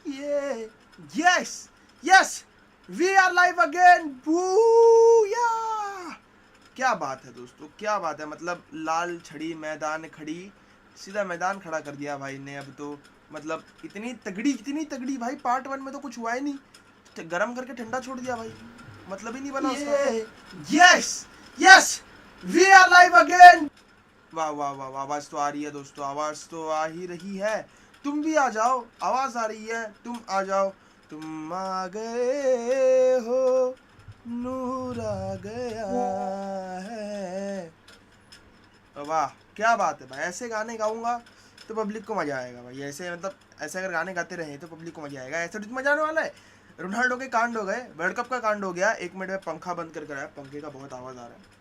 Yeah. Yes. Yes. We are live again. Booyah. क्या बात है दोस्तों, क्या बात है। मतलब लाल छड़ी मैदान खड़ी, सीधा मैदान खड़ा कर दिया भाई ने। अब तो मतलब इतनी तगड़ी भाई। पार्ट 1 में तो कुछ हुआ ही नहीं, गरम करके ठंडा छोड़ दिया भाई। मतलब ही नहीं बना उसका। Yes yes we are live again. वाह वाह वाह वाह, आवाज तो आ रही है दोस्तों, आवाज तो आ ही रही है। तुम भी आ जाओ, आवाज आ रही है, तुम आ जाओ। तुम आ गए हो, नूर आ गया है। वाह क्या बात है भाई। ऐसे गाने गाऊंगा तो पब्लिक को मजा आएगा भाई। ऐसे मतलब ऐसे अगर गाने गाते रहे तो पब्लिक को मजा आएगा। ऐसे तो मजा आने वाला है। रोनाल्डो के कांड हो गए, वर्ल्ड कप का कांड हो गया। 1 मिनट में पंखा बंद कर कराया, पंखे का बहुत आवाज आ रहा है।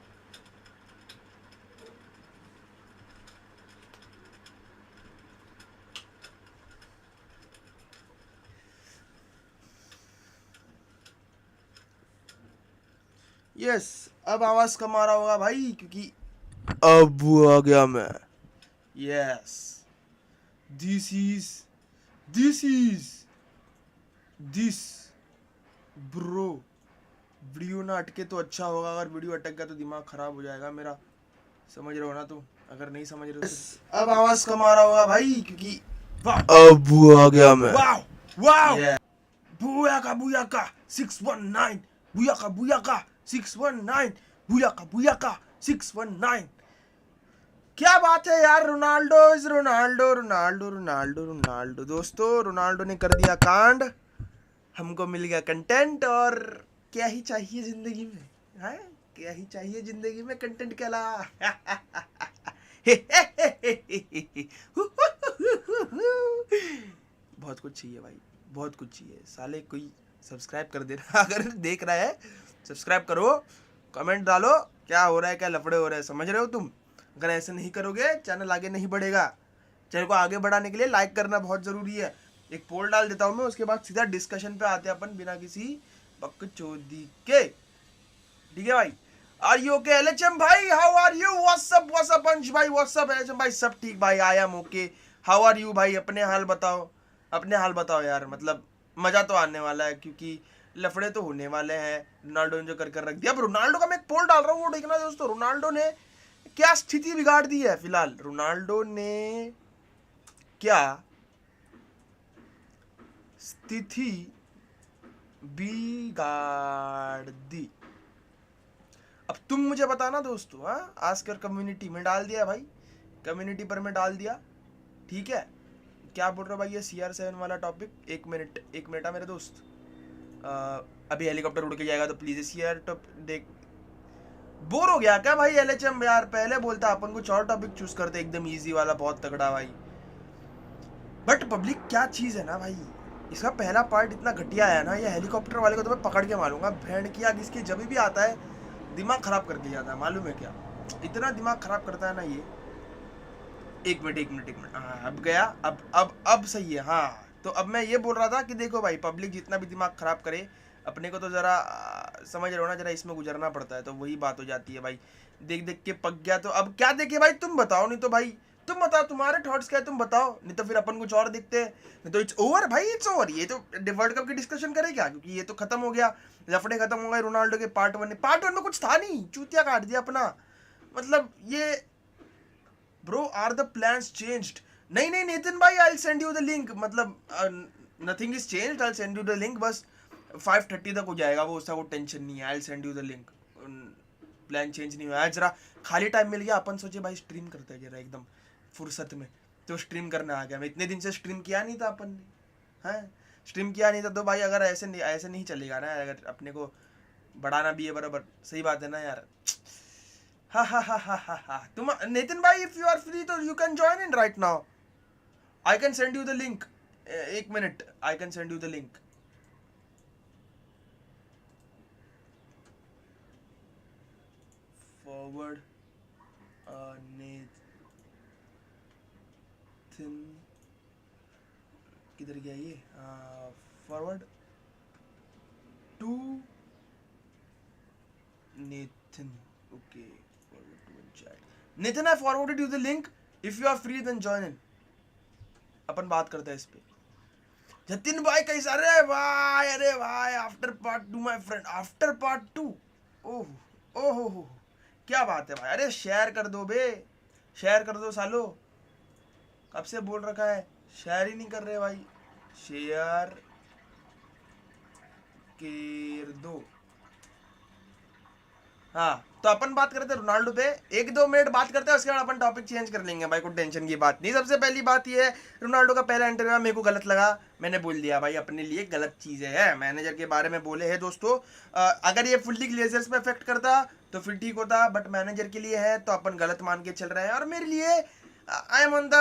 यस अब आवाज कम आ रहा होगा भाई, क्योंकि अब आ गया मैं। Yes this bro. वीडियो ना अटके तो अच्छा होगा। अगर वीडियो अटक गया तो दिमाग खराब हो जाएगा मेरा, समझ रहे हो ना तुम? अगर नहीं समझ रहे हो तो अब आवाज कम आ रहा होगा भाई, क्योंकि अब आ गया मैं। वाओ वाओ बुया का 619 बुया का 619 बुया का 619। क्या बात है यार। Ronaldo is Ronaldo Ronaldo Ronaldo Ronaldo. दोस्तों रोनाल्डो ने कर दिया कांड, हमको मिल गया कंटेंट। और क्या ही चाहिए जिंदगी में, है क्या ही चाहिए जिंदगी में कंटेंट के अलावा। बहुत कुछ चाहिए भाई, बहुत कुछ चाहिए। साले कोई सब्सक्राइब कर देना अगर देख रहा है, सब्सक्राइब करो, कमेंट डालो क्या हो रहा है, क्या लफड़े हो रहे हैं, समझ रहे हो तुम? अगर ऐसे नहीं करोगे चैनल आगे नहीं बढ़ेगा। चैनल को आगे बढ़ाने के लिए लाइक करना बहुत ज़रूरी है। एक पोल डाल देता हूँ मैं, उसके बाद सीधा डिस्कशन पे आते हैं अपन बिना किसी बकचोदी के। ठीक है भाई? आर यू ओके एलएचएम भाई? How are you? What's up Ansh भाई? व्हाट्स अप एलएचएम भाई? सब ठीक भाई, I am okay. How are you भाई? अपने हाल बताओ, अपने हाल बताओ यार। मतलब मजा तो आने वाला है, क्योंकि लफड़े तो होने वाले हैं। रोनाल्डो ने जो कर रख दिया। अब रोनाल्डो का मैं एक पोल डाल रहा हूँ, वो देखना दोस्तों। रोनाल्डो ने क्या स्थिति बिगाड़ दी है फिलहाल। रोनाल्डो ने क्या स्थिति बिगाड़ दी, अब तुम मुझे बताना दोस्तों। हाँ आस्क योर कम्युनिटी में डाल दिया भाई, कम्युनिटी पर मैं डाल दिया। ठीक है, क्या बोल रहे हो भाई ये CR7 वाला टॉपिक? एक मिनट मेरे दोस्त। अभी हेलीकॉप्टर उड़ के जाएगा तो प्लीज CR टॉप देख। बोर हो गया क्या भाई LHM यार? पहले बोलता अपन कुछ और टॉपिक चूज करते, एकदम इजी वाला, बहुत तगड़ा भाई। बट पब्लिक क्या चीज है ना भाई, इसका पहला पार्ट इतना घटिया है ना। ये हेलीकॉप्टर वाले को तो मैं पकड़ के मारूंगा। भेड़ की आग इसकी जब भी आता है दिमाग खराब करके जाता है, मालूम है क्या? इतना दिमाग खराब करता है ना ये। एक मिनट। हाँ अब गया, अब सही है। हाँ तो अब मैं ये बोल रहा था कि देखो भाई, पब्लिक जितना भी दिमाग खराब करे, अपने को तो जरा समझ रहे हो ना, जरा इसमें गुजरना पड़ता है। तो वही बात हो जाती है भाई। देख के पक गया तो अब क्या देखे भाई? तुम बताओ, नहीं तो भाई तुम बताओ, तुम्हारे थॉट्स क्या है तुम बताओ, नहीं तो फिर अपन कुछ और देखते हैं। नहीं तो इट्स ओवर भाई, इट्स ओवर। ये तो वर्ल्ड कप की डिस्कशन करे क्या? क्योंकि ये तो खत्म हो गया, लफड़े खत्म हो गए रोनाल्डो के। पार्ट 1 में कुछ था नहीं, चूतिया काट दिया अपना। मतलब ये bro, are the plans changed? नहीं नितिन भाई, I will send you the link. मतलब nothing is changed, I will send you the link. बस 5:30 तक हो जाएगा वो, उसका वो टेंशन नहीं है। आई will send you the link. Plan change नहीं हुआ है। जरा खाली टाइम मिल गया, अपन सोचे भाई स्ट्रीम करते हैं जरा एकदम फुर्सत में, तो स्ट्रीम करने आ गया मैं। इतने दिन से स्ट्रीम किया नहीं था अपन ने, हैं स्ट्रीम किया नहीं था। तो भाई अगर ऐसे नहीं चलेगा ना, अगर अपने को बढ़ाना भी है बराबर, सही बात है ना यार। हा तुम नितिन भाई, इफ यू आर फ्री तो you can join in right now. I can send you the link. एक minute, I can send you the link. Forward Nitin, किधर गया ये? Forward to Nitin. Okay, forward to chat. Nitin, I forwarded you the link, if you are free then join in. अपन बात करते हैं इस पे। जतिन भाई कैसा? अरे भाई after part 2 my friend, after part 2। ओह ओह, क्या बात है भाई। अरे शेयर कर दो बे, शेयर कर दो सालो, कब से बोल रखा है, शेयर ही नहीं कर रहे भाई। शेयर कर दो। हाँ, तो अपन बात करते हैं रोनाल्डो पे, 1-2 मिनट बात करते हैं, उसके बाद अपन टॉपिक चेंज कर लेंगे भाई, कोई टेंशन की बात नहीं। सबसे पहली बात ये है, रोनाल्डो का पहला इंटरव्यू मेरे को गलत लगा, मैंने बोल दिया भाई, अपने लिए गलत चीज़ें हैं, मैनेजर के बारे में बोले हैं दोस्तों। अगर ये फुल्ली ग्लेजर्स पे इफेक्ट करता तो फिर ठीक होता, बट मैनेजर के लिए है तो अपन गलत मान के चल रहे हैं, और मेरे लिए I am on the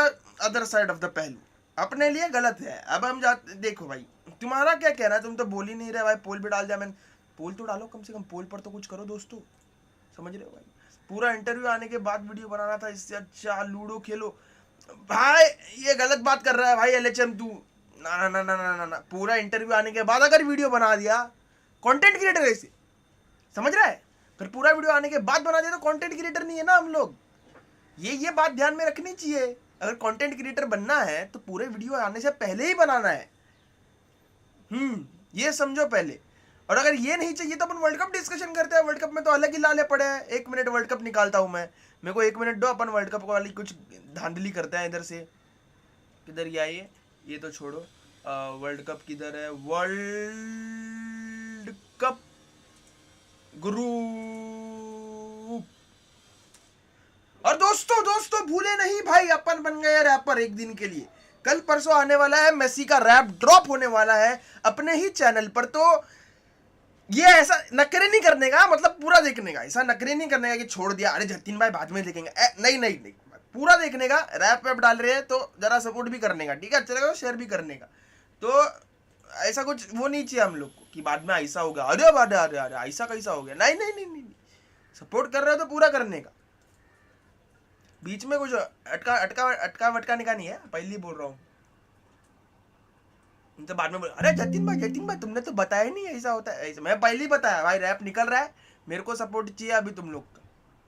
other side of the पहलू, अपने लिए गलत है। अब हम जाते, देखो भाई तुम्हारा क्या कहना है, तुम तो बोल ही नहीं रहे भाई, पोल भी डाल दिया मैंने, पोल तो डालो कम से कम, पोल पर तो कुछ करो दोस्तों, समझ रहे हो भाई। पूरा इंटरव्यू आने के बाद वीडियो बनाना था, इससे अच्छा लूडो खेलो भाई। ये गलत बात कर रहा है भाई एलएचएम तू, ना ना ना ना ना ना ना। पूरा इंटरव्यू आने के बाद अगर वीडियो बना दिया, कंटेंट क्रिएटर ऐसे, समझ रहा है, फिर पूरा वीडियो आने के बाद बना दिया तो कंटेंट क्रिएटर नहीं है ना हम लोग। ये बात ध्यान में रखनी चाहिए, अगर कंटेंट क्रिएटर बनना है तो पूरे वीडियो आने से पहले ही बनाना है। ये समझो पहले। और अगर ये नहीं चाहिए तो अपन वर्ल्ड कप डिस्कशन करते हैं, वर्ल्ड कप में तो अलग ही लाले पड़े हैं। 1 मिनट वर्ल्ड कप निकालता हूं मैं, मेरे को 1 मिनट दो, अपन वर्ल्ड कप वाली कुछ धांधली करते हैं। इधर से किधर ये आइए, ये तो छोड़ो, वर्ल्ड कप किधर है, वर्ल्ड कप ग्रुप। और दोस्तों भूले नहीं भाई, अपन बन गए रैपर एक दिन के लिए। कल परसों आने वाला है मेसी का रैप ड्रॉप होने वाला है अपने ही चैनल पर, तो ये ऐसा नखरे नहीं करने का, मतलब पूरा देखने का, ऐसा नखरे नहीं करने का कि छोड़ दिया अरे जतिन भाई बाद में देखेंगे, नहीं, पूरा देखने का। रैप वैप डाल रहे हैं तो जरा सपोर्ट भी करने का, ठीक है, अच्छा लगा तो शेयर भी करने का। तो ऐसा कुछ वो नहीं चाहिए हम लोग को कि बाद में ऐसा होगा, अरे ऐसा कैसा हो गया, नहीं, सपोर्ट कर रहे हो तो पूरा करने का। बीच में कुछ अटका वटका नहीं है, पहले बोल रहा हूँ। तो बाद में बोल, अरे जतिन भाई तुमने तो बताया ही नहीं ऐसा होता है, ऐसा मैं पहले ही बताया भाई, रैप निकल रहा है, मेरे को सपोर्ट चाहिए अभी तुम लोग का,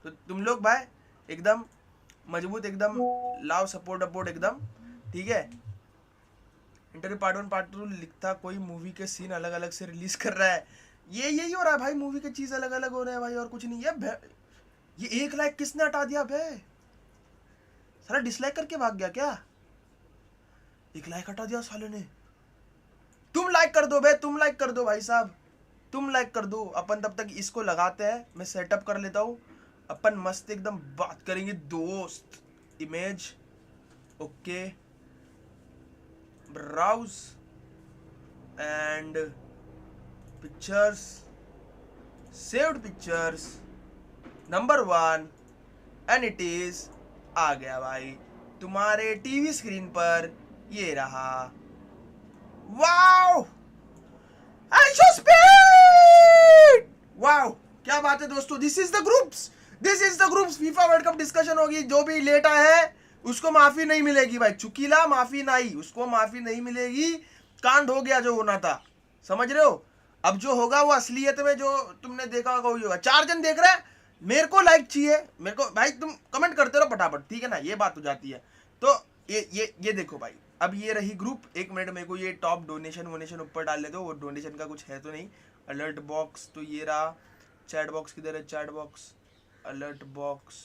तो तुम लोग भाई एकदम मजबूत, एकदम लाओ सपोर्ट एकदम, ठीक है। इंटरव्यू पार्ट 1 पार्ट 2 लिखता, कोई मूवी के सीन अलग अलग से रिलीज कर रहा है, यही हो रहा है भाई, मूवी के चीज अलग अलग हो रहे हैं भाई, और कुछ नहीं है। ये 1 लाइक किसने हटा दिया भाई, सारा डिसलाइक करके भाग गया क्या? 1 लाइक हटा दिया साले ने। तुम लाइक कर दो बे, तुम लाइक कर दो भाई साहब, तुम लाइक कर दो। अपन तब तक इसको लगाते हैं, मैं सेटअप कर लेता हूँ, अपन मस्त एकदम बात करेंगे दोस्त। Image okay, browse and pictures, saved pictures number 1, and it is आ गया भाई तुम्हारे टीवी स्क्रीन पर, ये रहा। वाओ स्पीड, वाओ क्या बात है दोस्तों। This is the groups, FIFA world cup discussion होगी। जो भी लेट आया है उसको माफी नहीं मिलेगी भाई, चुकीला माफी नहीं, उसको माफी नहीं मिलेगी। कांड हो गया जो होना था, समझ रहे हो। अब जो होगा वो असलियत में जो तुमने देखा होगा वही होगा। 4 जन देख रहे हैं, मेरे को लाइक चाहिए, मेरे को भाई तुम कमेंट करते रहो फटाफट, ठीक है ना, ये बात हो जाती है। तो ये देखो भाई, अब ये रही ग्रुप। 1 मिनट मेरे को ये टॉप डोनेशन वोनेशन ऊपर डाल ले दो, वो डोनेशन का कुछ है तो नहीं। अलर्ट बॉक्स तो ये रहा, चैट बॉक्स किधर है, chat box, alert box,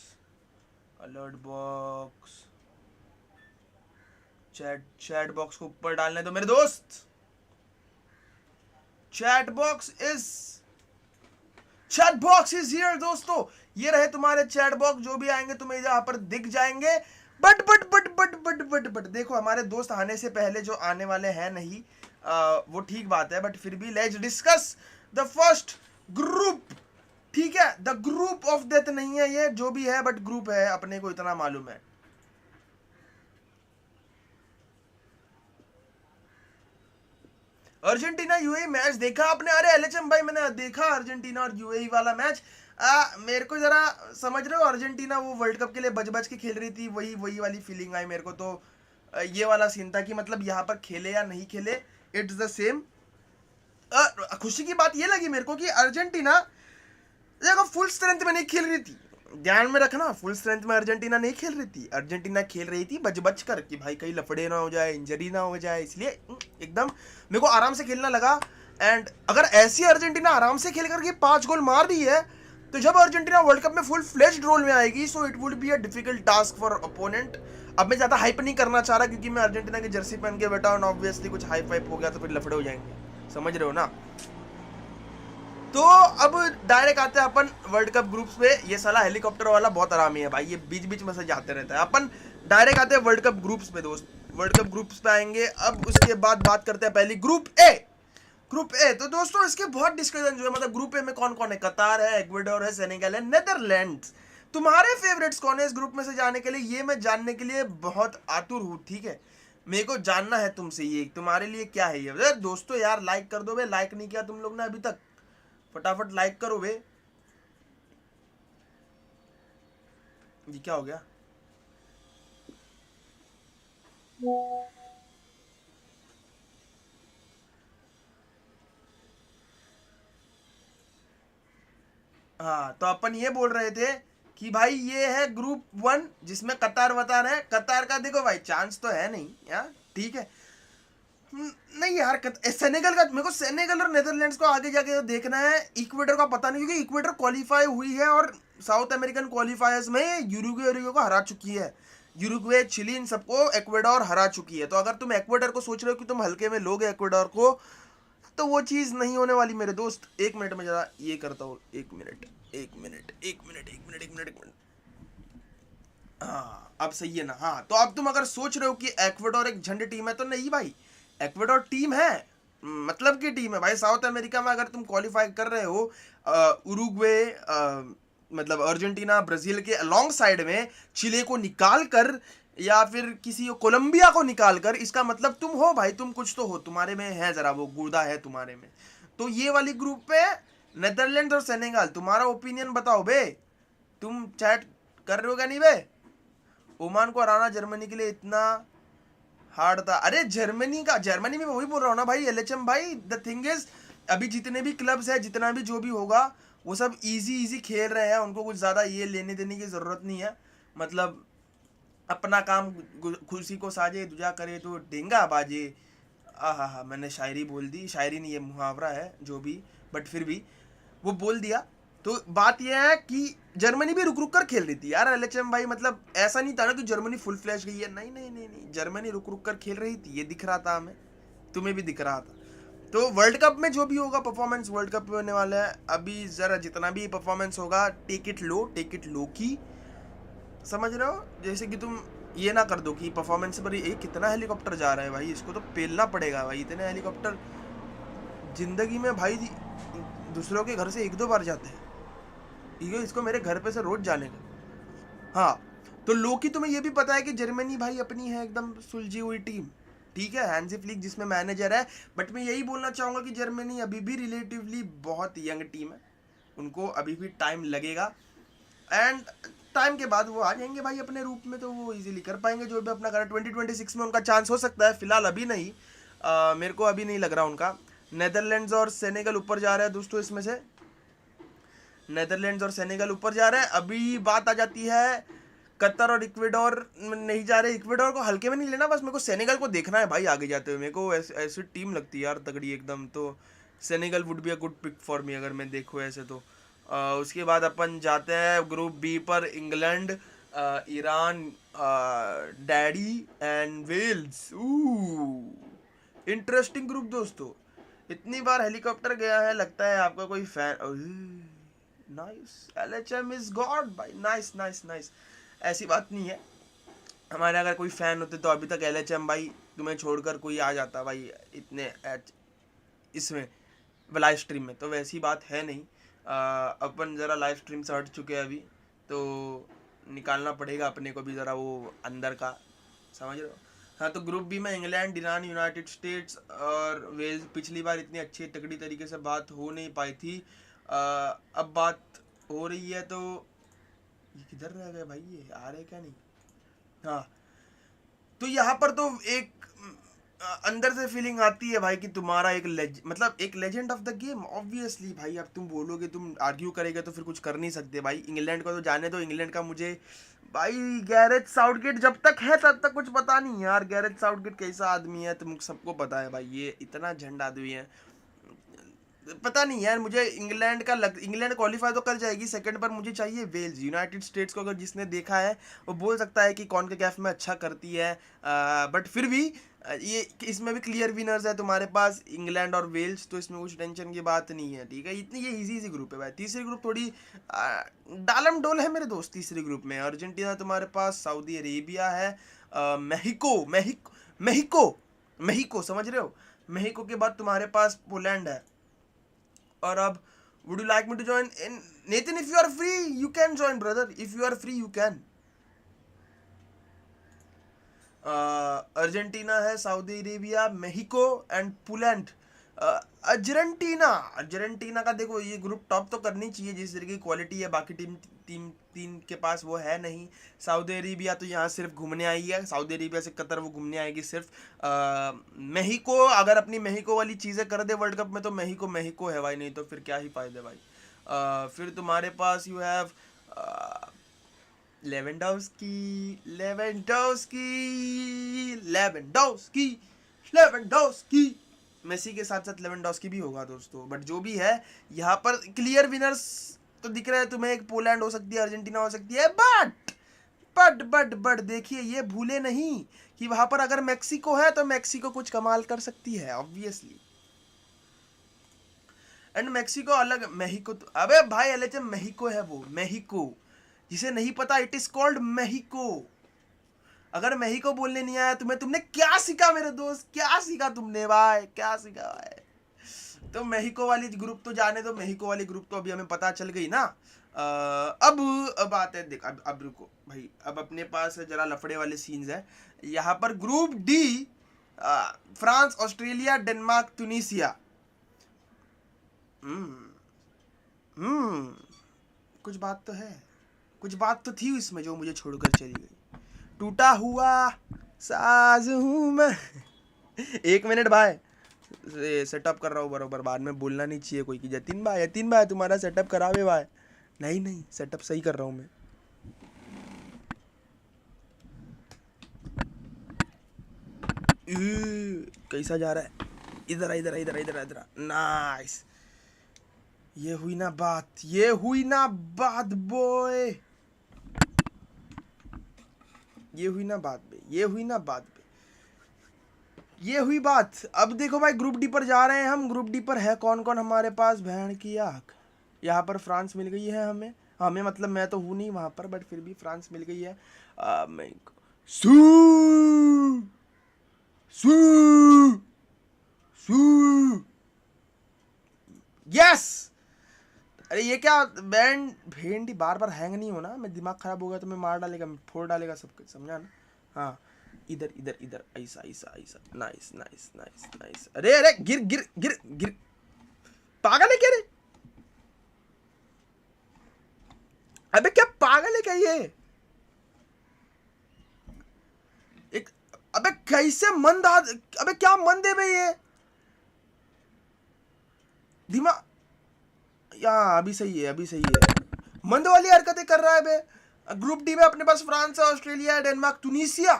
chat box को ऊपर डालने दो मेरे दोस्त। चैट बॉक्स इज हियर दोस्तों, ये रहे तुम्हारे चैट बॉक्स। जो भी आएंगे तुम्हें यहाँ पर दिख जाएंगे। बट देखो, हमारे दोस्त आने से पहले जो आने वाले हैं नहीं, वो ठीक बात है, बट फिर भी let's discuss the first group, ठीक है। द ग्रुप ऑफ डेथ नहीं है ये, जो भी है बट ग्रुप है, अपने को इतना मालूम है। अर्जेंटीना यूएई मैच देखा आपने? अरे एलएचएम भाई मैंने देखा अर्जेंटीना और यूएई वाला मैच। मेरे को जरा समझ रहे हो, अर्जेंटीना वो वर्ल्ड कप के लिए बच के खेल रही थी, वही वाली फीलिंग आई मेरे को। तो ये वाला सीन था कि मतलब यहाँ पर खेले या नहीं खेले, इट्स द सेम। खुशी की बात ये लगी मेरे को कि अर्जेंटीना देखो फुल स्ट्रेंथ में नहीं खेल रही थी, ध्यान में रखना, फुल स्ट्रेंथ में अर्जेंटीना नहीं खेल रही थी, अर्जेंटीना खेल रही थी बच बच कर कि भाई कहीं लफड़े ना हो जाए, इंजरी ना हो जाए, इसलिए एकदम मेरे को आराम से खेलना लगा। एंड अगर ऐसी अर्जेंटीना आराम से खेल करके 5 गोल मार रही है, तो जब अर्जेंटीना वर्ल्ड कप में फुल फ्लेज्ड रोल में आएगी, so it would be a difficult task for opponent. अब मैं ज़्यादा हाइप नहीं करना चाह रहा, क्योंकि मैं अर्जेंटीना की जर्सी पहन के बैठा हूँ, ऑब्वियसली कुछ हाइप वाइप हो गया तो फिर लफड़े हो जाएंगे, समझ रहे हो ना। तो अब डायरेक्ट आते हैं अपन वर्ल्ड कप ग्रुप्स पे। ये साला हेलीकॉप्टर वाला बहुत आरामी है भाई, ये बीच बीच में से जाते रहता है। अपन डायरेक्ट आते हैं वर्ल्ड कप ग्रुप्स पे दोस्त, वर्ल्ड कप ग्रुप्स पे आएंगे। अब उसके बाद बात करते हैं पहली ग्रुप ए। ग्रुप ए तो दोस्तों इसके बहुत डिस्कशन जो है, मतलब ग्रुप ए में कौन कौन है, कतार है, इक्वाडोर है, सेनेगल है, नेदरलैंड्स। तुम्हारे फेवरेट्स कौन है इस ग्रुप में से जाने के लिए, ये मैं जानने के लिए बहुत आतुर हूँ, ठीक है। मेरे को जानना है तुमसे ये तुम्हारे लिए क्या है ये। दोस्तों यार लाइक कर दो बे, लाइक नहीं किया तुम लोग ने अभी तक, फटाफट लाइक करो बे। ये क्या हो गया? हाँ तो अपन ये बोल रहे थे कि भाई ये है ग्रुप 1 जिसमें कतार वतार है। कतार का देखो भाई चांस तो है नहीं यार, ठीक है। नहीं यार सेनेगल का, मेरे को सेनेगल और नेदरलैंड्स को आगे जाके देखना है। इक्वेटर का पता नहीं, क्योंकि इक्वेटर क्वालिफाई हुई है और साउथ अमेरिकन क्वालिफायर्स में यूरुग्वे को हरा चुकी है। यूरुग्वे, चिली, इन सबको इक्वेडोर हरा चुकी है। तो अगर तुम इक्वेडर को सोच रहे हो कि तुम हल्के में लोगे इक्वेडोर को, तो वो चीज़ नहीं होने वाली मेरे दोस्त। 1 मिनट में ज़रा ये करता हूँ, 1 minute 1 minute 1 minute 1 minute 1 minute 1 minute. हाँ अब सही है ना। हाँ तो अब तुम अगर सोच रहे हो कि इक्वाडोर एक झंड टीम है, तो नहीं भाई, इक्वाडोर टीम है, मतलब की टीम है भाई। साउथ अमेरिका में अगर तुम क्वालिफाई कर रहे हो उरुग्वे, मतलब अर्जेंटीना, ब्राजील के अलोंग साइड में चिले को निकाल कर, या फिर किसी कोलंबिया को निकाल कर, इसका मतलब तुम हो भाई, तुम कुछ तो हो, तुम्हारे में है जरा वो गुर्दा है तुम्हारे में। तो ये वाली ग्रुप पे नेदरलैंड और सेनेगल, तुम्हारा ओपिनियन बताओ बे। तुम चैट कर रहे हो क्या नहीं बे? ओमान को हराना जर्मनी के लिए इतना हार्ड था? अरे जर्मनी में वही बोल रहा हूँ ना भाई, एलएचएम भाई। द थिंग इज अभी जितने भी क्लब्स है, जितना भी जो भी होगा, वो सब इजी इजी खेल रहे हैं, उनको कुछ ज़्यादा ये लेने देने की ज़रूरत नहीं है। मतलब अपना काम खुशी को साजे, दूजा करे तो डेंगा बाजे। हाँ, मैंने शायरी बोल दी, शायरी नहीं, ये मुहावरा है जो भी, बट फिर भी वो बोल दिया। तो बात यह है कि जर्मनी भी रुक रुक कर खेल रही थी यार एलएचएम भाई। मतलब ऐसा नहीं था ना कि जर्मनी फुल फ्लैश गई है, नहीं नहीं नहीं नहीं, जर्मनी रुक रुक कर खेल रही थी, ये दिख रहा था हमें, तुम्हें भी दिख रहा था। तो वर्ल्ड कप में जो भी होगा परफॉर्मेंस, वर्ल्ड कप में होने वाला है, अभी जरा जितना भी परफॉर्मेंस होगा, टेक इट लो की, समझ रहे हो। जैसे कि तुम ये ना कर दो कि परफॉर्मेंस पर ये कितना हेलीकॉप्टर जा रहा है भाई, इसको तो पेलना पड़ेगा भाई। इतने हेलीकॉप्टर जिंदगी में भाई दूसरों के घर से 1-2 बार जाते हैं, इसको मेरे घर पे से रोज जाने का। हाँ तो लोकी तुम्हें ये भी पता है कि जर्मनी भाई अपनी है एकदम सुलझी हुई टीम, ठीक है, हैंजी फ्लिक जिसमें मैनेजर है। बट मैं यही बोलना चाहूँगा कि जर्मनी अभी भी रिलेटिवली बहुत यंग टीम है, उनको अभी भी टाइम लगेगा। एंड टाइम के बाद वो आ जाएंगे भाई अपने रूप में, तो वो इजीली कर पाएंगे जो भी अपना करें। 2026 में उनका चांस हो सकता है, फिलहाल अभी नहीं। मेरे को अभी नहीं लग रहा उनका। नेदरलैंड्स और सेनेगल ऊपर जा रहा है दोस्तों, इसमें से नेदरलैंड्स और सेनेगल ऊपर जा रहे हैं। अभी बात आ जाती है कतर और इक्वेडोर नहीं जा रहे। इक्वेडोर को हल्के में नहीं लेना, बस मेरे को सेनेगल को देखना है भाई आगे जाते हुए। मेरे को ऐसी टीम लगती है यार तगड़ी एकदम, तो Senegal would be a good pick for me अगर मैं देखूँ ऐसे तो। उसके बाद अपन जाते हैं ग्रुप बी पर, इंग्लैंड, ईरान, डैडी एंड वेल्स। इंटरेस्टिंग ग्रुप दोस्तों। इतनी बार हेलीकॉप्टर गया है, लगता है आपका कोई फैन। नाइस, एलएचएम इज गॉड भाई, नाइस नाइस नाइस। ऐसी बात नहीं है, हमारे अगर कोई फैन होते तो अभी तक एलएचएम भाई तुम्हें छोड़कर कोई आ जाता भाई इतने इसमें लाइव स्ट्रीम में, तो वैसी बात है नहीं। अपन ज़रा लाइव स्ट्रीम से हट चुके हैं अभी, तो निकालना पड़ेगा अपने को भी ज़रा वो अंदर का, समझ रहे हो। हाँ तो ग्रुप बी में इंग्लैंड, ईरान, यूनाइटेड स्टेट्स और वेल्स। पिछली बार इतनी अच्छी तगड़ी तरीके से बात हो नहीं पाई थी, अब बात हो रही है। तो ये किधर रह गए भाई, ये आ रहे क्या नहीं। हाँ तो यहाँ पर तो एक अंदर से फीलिंग आती है भाई कि तुम्हारा एक मतलब एक legend of the game. Obviously भाई, अब तुम बोलोगे, तुम आर्ग्यू करेगे तो फिर कुछ कर नहीं सकते भाई। इंग्लैंड को तो जाने दो, इंग्लैंड का मुझे भाई गैरेथ साउथगेट जब तक है तब तक कुछ पता नहीं यार। गैरेथ साउथगेट कैसा आदमी है तुम सबको पता है भाई, ये इतना झंडा आदमी है। पता नहीं यार, मुझे इंग्लैंड का इंग्लैंड क्वालिफाई तो कर जाएगी सेकंड, पर मुझे चाहिए वेल्स। यूनाइटेड स्टेट्स को अगर जिसने देखा है वो बोल सकता है कि कौन के कैफ में अच्छा करती है, बट फिर भी ये इसमें भी क्लियर विनर्स है तुम्हारे पास, इंग्लैंड और वेल्स, तो इसमें कुछ टेंशन की बात नहीं है। ठीक है, इतनी ये इजी ग्रुप है भाई। तीसरी ग्रुप थोड़ी डालम डोल है मेरे दोस्त। तीसरी ग्रुप में अर्जेंटीना तुम्हारे पास, सऊदी अरेबिया है, मेहिको मेहिको मेहिको मेहिको समझ रहे हो, मेहिको के बाद तुम्हारे पास पोलैंड है। और अब would you like me to join in Nathan? If you are free you can join brother, if you are free you can। Argentina है, Saudi Arabia, Mexico and Poland. Argentina Argentina का देखो ये group top तो करनी चाहिए जिस तरीके की क्वालिटी है, बाकी टीम टीम टीम के पास वो है नहीं। सऊदी अरेबिया तो यहाँ सिर्फ घूमने आई है, सऊदी अरेबिया से कतर वो घूमने आएगी सिर्फ। मेहिको अगर अपनी मेहिको वाली चीज़ें कर दे वर्ल्ड कप में तो मेहिको मेहिको है भाई, नहीं तो फिर क्या ही फायदे भाई। फिर तुम्हारे पास you have Lewandowski Lewandowski Lewandowski Lewandowski Messi के साथ साथ लेवेंडोव्स्की भी होगा दोस्तों। बट जो भी है यहाँ पर क्लियर विनर्स तो दिख रहा है तुम्हें, एक पोलैंड हो सकती है, अर्जेंटीना हो सकती है, बट देखिए ये भूले नहीं कि वहां पर अगर मेक्सिको है तो मेक्सिको कुछ कमाल कर सकती है ऑब्वियसली। एंड मेक्सिको अलग, मेहिको तो अबे भाई एलएचएम मेहिको है, वो मेहिको जिसे नहीं पता इट इज कॉल्ड मेहिको। अगर मेहिको बोलने नहीं आया तुम्हें, तुमने क्या सीखा मेरे दोस्त, क्या सीखा तुमने भाई, क्या सीखा भाई। तो मेहिको वाली ग्रुप तो जाने दो, मेहिको वाली ग्रुप तो अभी हमें पता चल गई ना। अब आते हैं, देख अब रुको भाई, अब अपने पास जरा लफड़े वाले सीन्स है यहाँ पर। Group D, France, Australia, Denmark, Tunisia. कुछ बात तो है, कुछ बात तो थी इसमें जो मुझे छोड़कर चली गई। टूटा हुआ साज हूं मैं। 1 मिनट भाई, सेटअप कर रहा हूँ बरोबर, बाद में बोलना नहीं चाहिए कोई कि जतिन भाई तुम्हारा सेटअप करावे भाई। नहीं सेटअप सही कर रहा हूँ मैं। कैसा जा रहा है, इधर नाइस। ये हुई ना बात बॉय, ये हुई बात। अब देखो भाई ग्रुप डी पर जा रहे हैं हम। ग्रुप डी पर है कौन कौन हमारे पास, बहन की आँख। यहाँ पर फ्रांस मिल गई है हमें मतलब मैं तो हूँ नहीं वहाँ पर, बट फिर भी फ्रांस मिल गई है। यस। अरे ये क्या भेंडी बार बार हैंग नहीं होना, मैं दिमाग खराब होगा तो मैं मार डालेगा, फोड़ डालेगा सब कुछ, समझा ना। हाँ इधर ऐसा नाइस। अरे गिर पागल है क्या रे, अबे क्या पागल है क्या ये, एक अबे कैसे अबे क्या मंद है भाई ये दिमाग। अभी सही है मंद वाली हरकतें कर रहा है बे। ग्रुप डी में अपने पास फ्रांस, ऑस्ट्रेलिया, डेनमार्क, ट्यूनीसिया।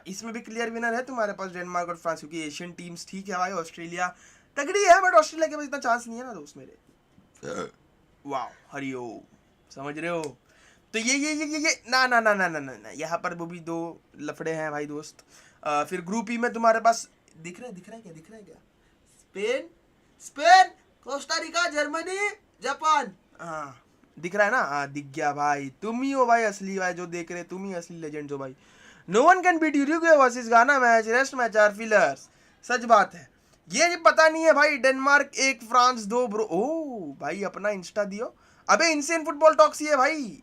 इसमें भी क्लियर विनर है तुम्हारे पास डेनमार्क और फ्रांस, क्योंकि एशियन टीम्स ठीक है भाई। ऑस्ट्रेलिया तगड़ी है बट ऑस्ट्रेलिया के पास इतना चांस नहीं है ना दोस्त मेरे। वाह हरिओम, समझ रहे हो। तो ये ना यहाँ पर वो भी 2 लफड़े हैं भाई दोस्त। फिर ग्रुप ई में तुम्हारे पास दिख रहा है क्या, Spain, Costa Rica, Germany, Japan. हाँ दिख रहा है ना, हाँ दिख गया भाई। तुम ही हो भाई असली भाई, जो देख रहे तुम ही असली लेजेंड हो भाई। No one can beat Uruguay versus Ghana match, rest match are fillers. सच बात है, ये पता नहीं है भाई। Denmark 1, France 2 bro. ओ भाई अपना इंस्टा दियो। अबे इनसेन फुटबॉल टॉक्स ही है भाई,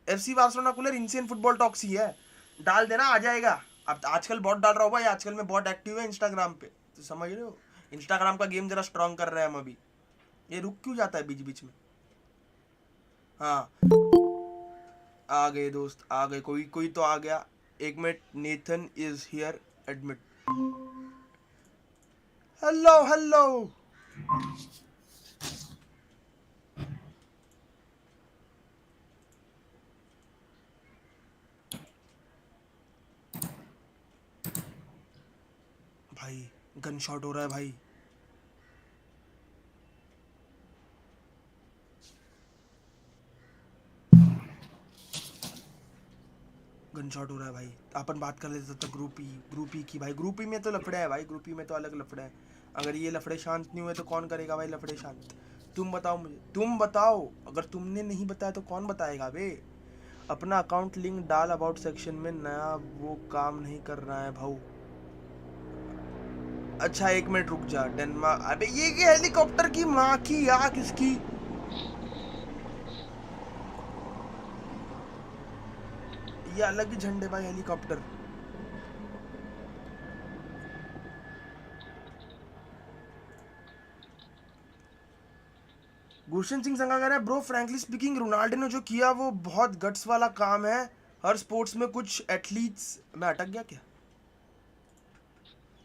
FC Barcelona cooler insane football talks ही है, डाल देना आ जाएगा। अब आजकल बॉट डाल रहा हूँ भाई, आजकल मैं बहुत एक्टिव है इंस्टाग्राम पे, तो समझ रहे हो। इंस्टाग्राम का गेम जरा स्ट्रॉन्ग कर रहे हैं हम अभी। ये रुक क्यों जाता है बीच में। हाँ आ गए दोस्त, आ गए, कोई तो आ गया। 1 minute, Nathan is here. Admit. Hello hello. भाई गन शॉट हो रहा है भाई। गन शॉट हो रहा है भाई। अपन बात कर लेते तब तक ग्रुप ई की भाई। ग्रुप ई में तो लफड़े है भाई, ग्रुप ई में तो अलग लफड़े है। अगर ये लफड़े शांत नहीं हुए तो कौन करेगा भाई लफड़े शांत? तुम बताओ मुझे, तुम बताओ। अगर तुमने नहीं बताया तो कौन बताएगा बे? अपना अकाउंट लिंक डाल अबाउट सेक्शन में, नया वो काम नहीं कर रहा है भाऊ। अच्छा एक मिनट रुक जा। डेनमार्क, अबे ये हेलीकॉप्टर की माँ की या किसकी? ये अलग ही झंडे भाई हेलीकॉप्टर। गुलशन सिंह संगा कह रहा है ब्रो, फ्रैंकली स्पीकिंग रोनाल्डो ने जो किया वो बहुत गट्स वाला काम है। हर स्पोर्ट्स में कुछ एथलीट्स, मैं अटक गया क्या?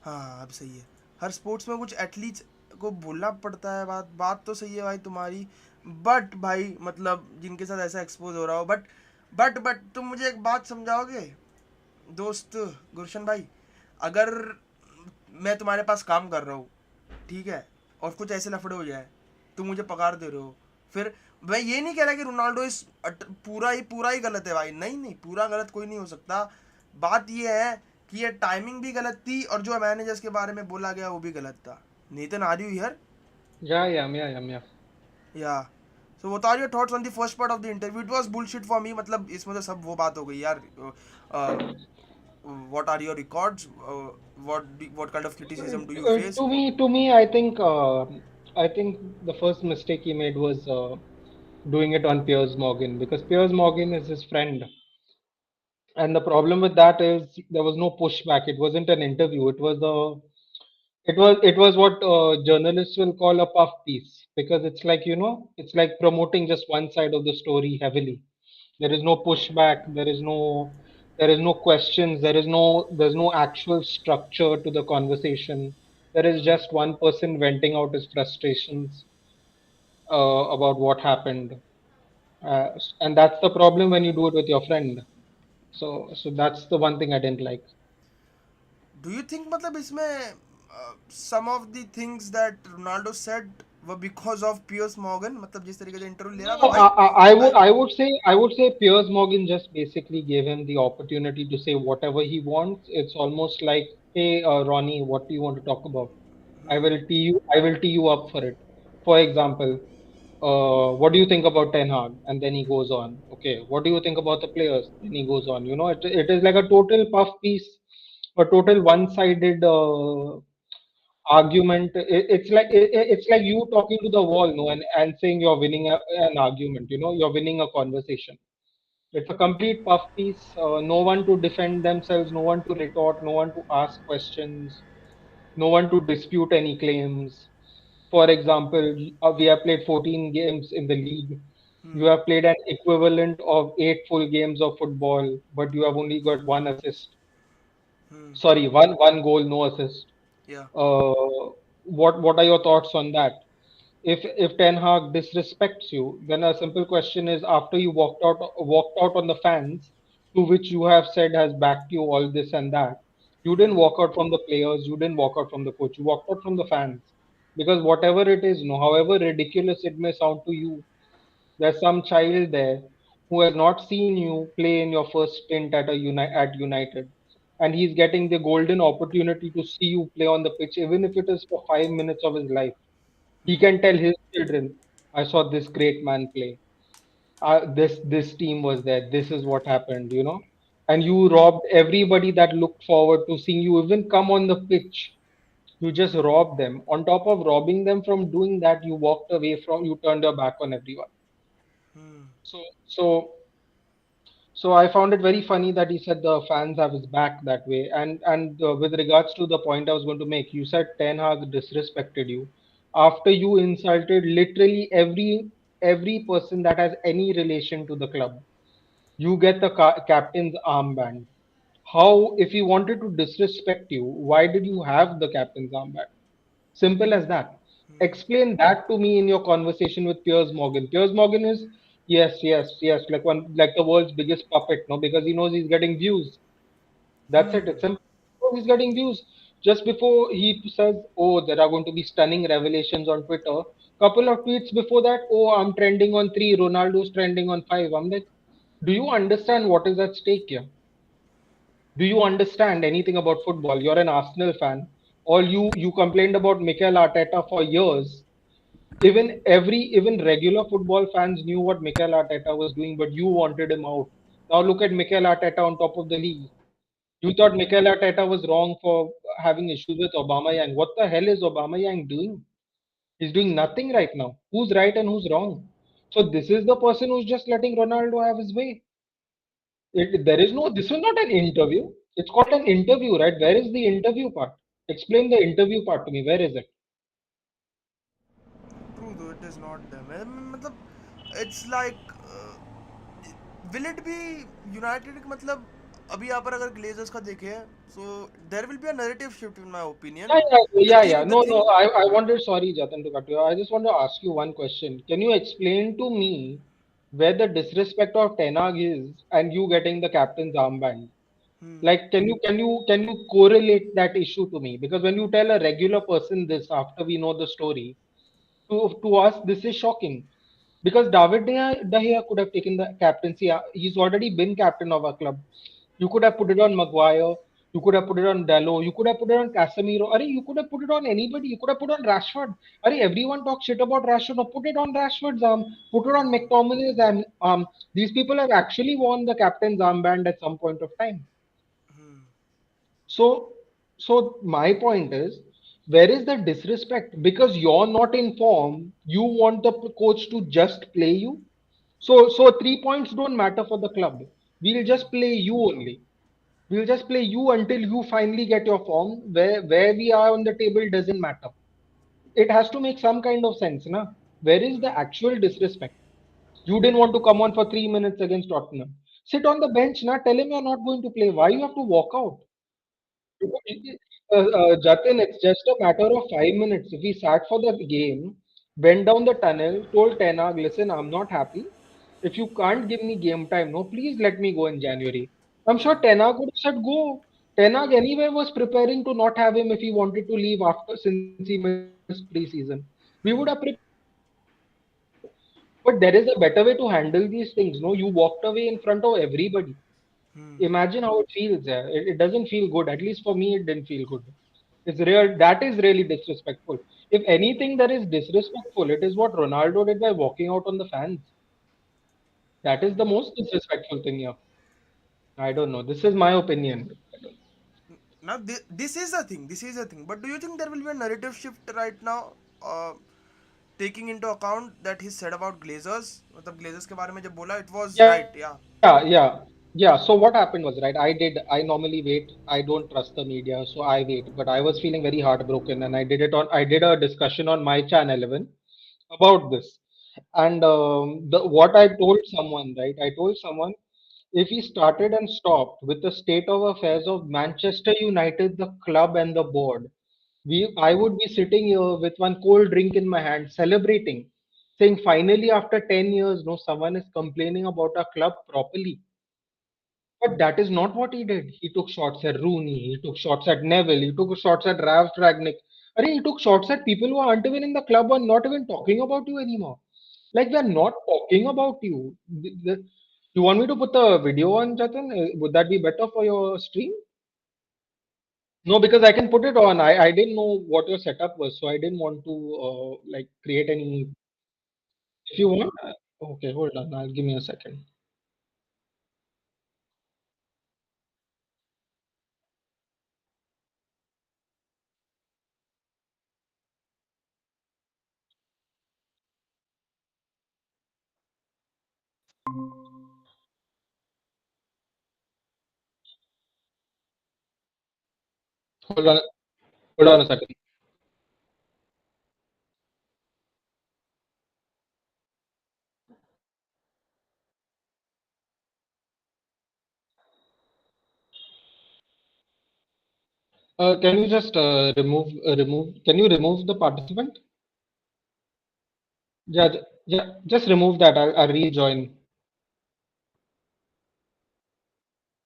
हाँ अब सही है। हर स्पोर्ट्स में कुछ एथलीट्स को बोलना पड़ता है। बात बात तो सही है भाई तुम्हारी। बट भाई मतलब जिनके साथ ऐसा एक्सपोज हो रहा हो, बट तुम मुझे एक बात समझाओगे दोस्त गुलशन भाई? अगर मैं तुम्हारे पास काम कर रहा हूँ, ठीक है, और कुछ ऐसे लफड़े हो जाए, तुम मुझे पगार दे रहे हो, फिर मैं ये नहीं कह रहा कि रोनाल्डो इस पूरा ही गलत है भाई। नहीं नहीं, पूरा गलत कोई नहीं हो सकता। बात ये है कि ये टाइमिंग भी गलत थी और जो मैनेजर्स के बारे में बोला गया वो भी गलत था। Nathan are you here? Yeah. Yeah so what are your thoughts on the first part of the interview? It was bullshit for me. मतलब इसमें तो सब वो बात हो गई यार। What are your records? What kind of criticism do you face? To me, I think the first mistake he made was doing it on Piers Morgan because Piers Morgan is his friend, and the problem with that is there was no pushback. It wasn't an interview. It was what journalists will call a puff piece because it's like it's like promoting just one side of the story heavily. There is no pushback. There is no questions. There's no actual structure to the conversation. There is just one person venting out his frustrations about what happened, and that's the problem when you do it with your friend. So that's the one thing I didn't like. Do you think मतलब इसमें some of the things that Ronaldo said were because of Piers Morgan? मतलब जिस तरीके से interview ले रहा था No, भाई। I would say Piers Morgan just basically gave him the opportunity to say whatever he wants. It's almost like, hey, Ronnie, what do you want to talk about? I will tee you up for it. For example, what do you think about Ten Hag? And then he goes on. Okay, what do you think about the players? Then he goes on. It is like a total puff piece, a total one-sided argument. It's like you talking to the wall, no, and saying you're winning an argument. You're winning a conversation. It's a complete puff piece. No one to defend themselves, no one to retort, no one to ask questions, no one to dispute any claims. For example, we have played 14 games in the league. You hmm. have played an equivalent of 8 full games of football, but you have only got one assist. Hmm. Sorry, one goal, no assist. या। What are your thoughts on that? If Ten Hag disrespects you, then a simple question is: after you walked out on the fans, to which you have said has backed you all this and that, you didn't walk out from the players, you didn't walk out from the coach, you walked out from the fans. Because whatever it is, no, however ridiculous it may sound to you, there's some child there who has not seen you play in your first stint at United, and he's getting the golden opportunity to see you play on the pitch, even if it is for 5 minutes of his life. He can tell his children, "I saw this great man play. This team was there. This is what happened." And you robbed everybody that looked forward to seeing you even come on the pitch. You just robbed them. On top of robbing them from doing that, you walked away from. You turned your back on everyone. Hmm. So, so, so, I found it very funny that he said the fans have his back that way. And with regards to the point I was going to make, you said Ten Hag disrespected you after you insulted literally every person that has any relation to the club. You get the captain's armband. How, if he wanted to disrespect you, why did you have the captain's armband? Simple as that. Explain that to me in your conversation with Piers Morgan. Piers Morgan is yes, yes, yes, like one, like the world's biggest puppet, no, because he knows he's getting views. That's it. It's simple. Oh, he's getting views. Just before he says, "Oh, there are going to be stunning revelations on Twitter," couple of tweets before that, "Oh, I'm trending on 3, Ronaldo's trending on 5." I'm like, do you understand what is at stake here? Do you understand anything about football? You're an Arsenal fan. All you complained about Mikel Arteta for years. Even regular football fans knew what Mikel Arteta was doing, but you wanted him out. Now look at Mikel Arteta on top of the league. You thought Mikel Arteta was wrong for having issues with Aubameyang. What the hell is Aubameyang doing? He's doing nothing right now. Who's right and who's wrong? So this is the person who's just letting Ronaldo have his way. There is no. This is not an interview. It's called an interview, right? Where is the interview part? Explain the interview part to me. Where is it? True though, it is not them. मतलब it's like will it be United का मतलब अभी यहाँ पर अगर Glazers का देखें so there will be a narrative shift in my opinion. Yeah, yeah, The yeah, yeah. thing, the No, no. thing. I wanted. Sorry, Jatan, to cut you. I just want to ask you one question. Can you explain to me where the disrespect of Tenag is and you getting the captain's armband? Like, can you correlate that issue to me? Because when you tell a regular person this after we know the story, to us this is shocking. Because David De Gea could have taken the captaincy. He's already been captain of our club. You could have put it on Maguire. You could have put it on Dallo. You could have put it on Casemiro. Arey, you could have put it on anybody. You could have put it on Rashford. Arey, everyone talks shit about Rashford. No, put it on Rashford's arm. Put it on McTominay's arm. These people have actually worn the captain's armband at some point of time. So, so my point is, where is the disrespect? Because you're not in form, you want the coach to just play you. So 3 points don't matter for the club. We'll just play you only. We'll just play you until you finally get your form. Where we are on the table doesn't matter. It has to make some kind of sense, na? Where is the actual disrespect? You didn't want to come on for 3 minutes against Tottenham. Sit on the bench, na? Tell him you're not going to play. Why you have to walk out? Jatin, it's just a matter of 5 minutes. If we sat for the game, went down the tunnel, told Tenag, listen, I'm not happy. If you can't give me game time, no, please let me go in January. I'm sure Yeah. Tenag would have said go. Tenag anyway was preparing to not have him if he wanted to leave after since he missed preseason. We would have prepared for that. But there is a better way to handle these things. No, you walked away in front of everybody. Imagine how it feels. Yeah. It doesn't feel good. At least for me, it didn't feel good. It's real. That is really disrespectful. If anything that is disrespectful, it is what Ronaldo did by walking out on the fans. That is the most disrespectful thing here. I don't know. This is my opinion. I don't- Now this is the thing. This is the thing. But do you think there will be a narrative shift right now, taking into account that he said about Glazers? मतलब Glazers के बारे में जब बोला, it was right. Yeah, Yeah. yeah, yeah. Yeah. So what happened was, right, I normally wait. I don't trust the media, so I wait. But I was feeling very heartbroken and I did a discussion on my channel even about this. And what I told someone, right? I told someone if he started and stopped with the state of affairs of Manchester United, the club and the board, I would be sitting here with one cold drink in my hand, celebrating, saying finally after 10 years, no, someone is complaining about our club properly. But that is not what he did. He took shots at Rooney, he took shots at Neville, he took shots at Ralph Ragnick. He took shots at people who aren't even in the club or not even talking about you anymore. Like they're not talking about you. You want me to put the video on, Jatin? Would that be better for your stream? No, because I can put it on. I didn't know what your setup was, so I didn't want to like create any. If you want, okay, hold on. I'll give me a second. Hold on. Hold on a second. Can you just remove? Can you remove the participant? Yeah, yeah. Just remove that. I'll rejoin.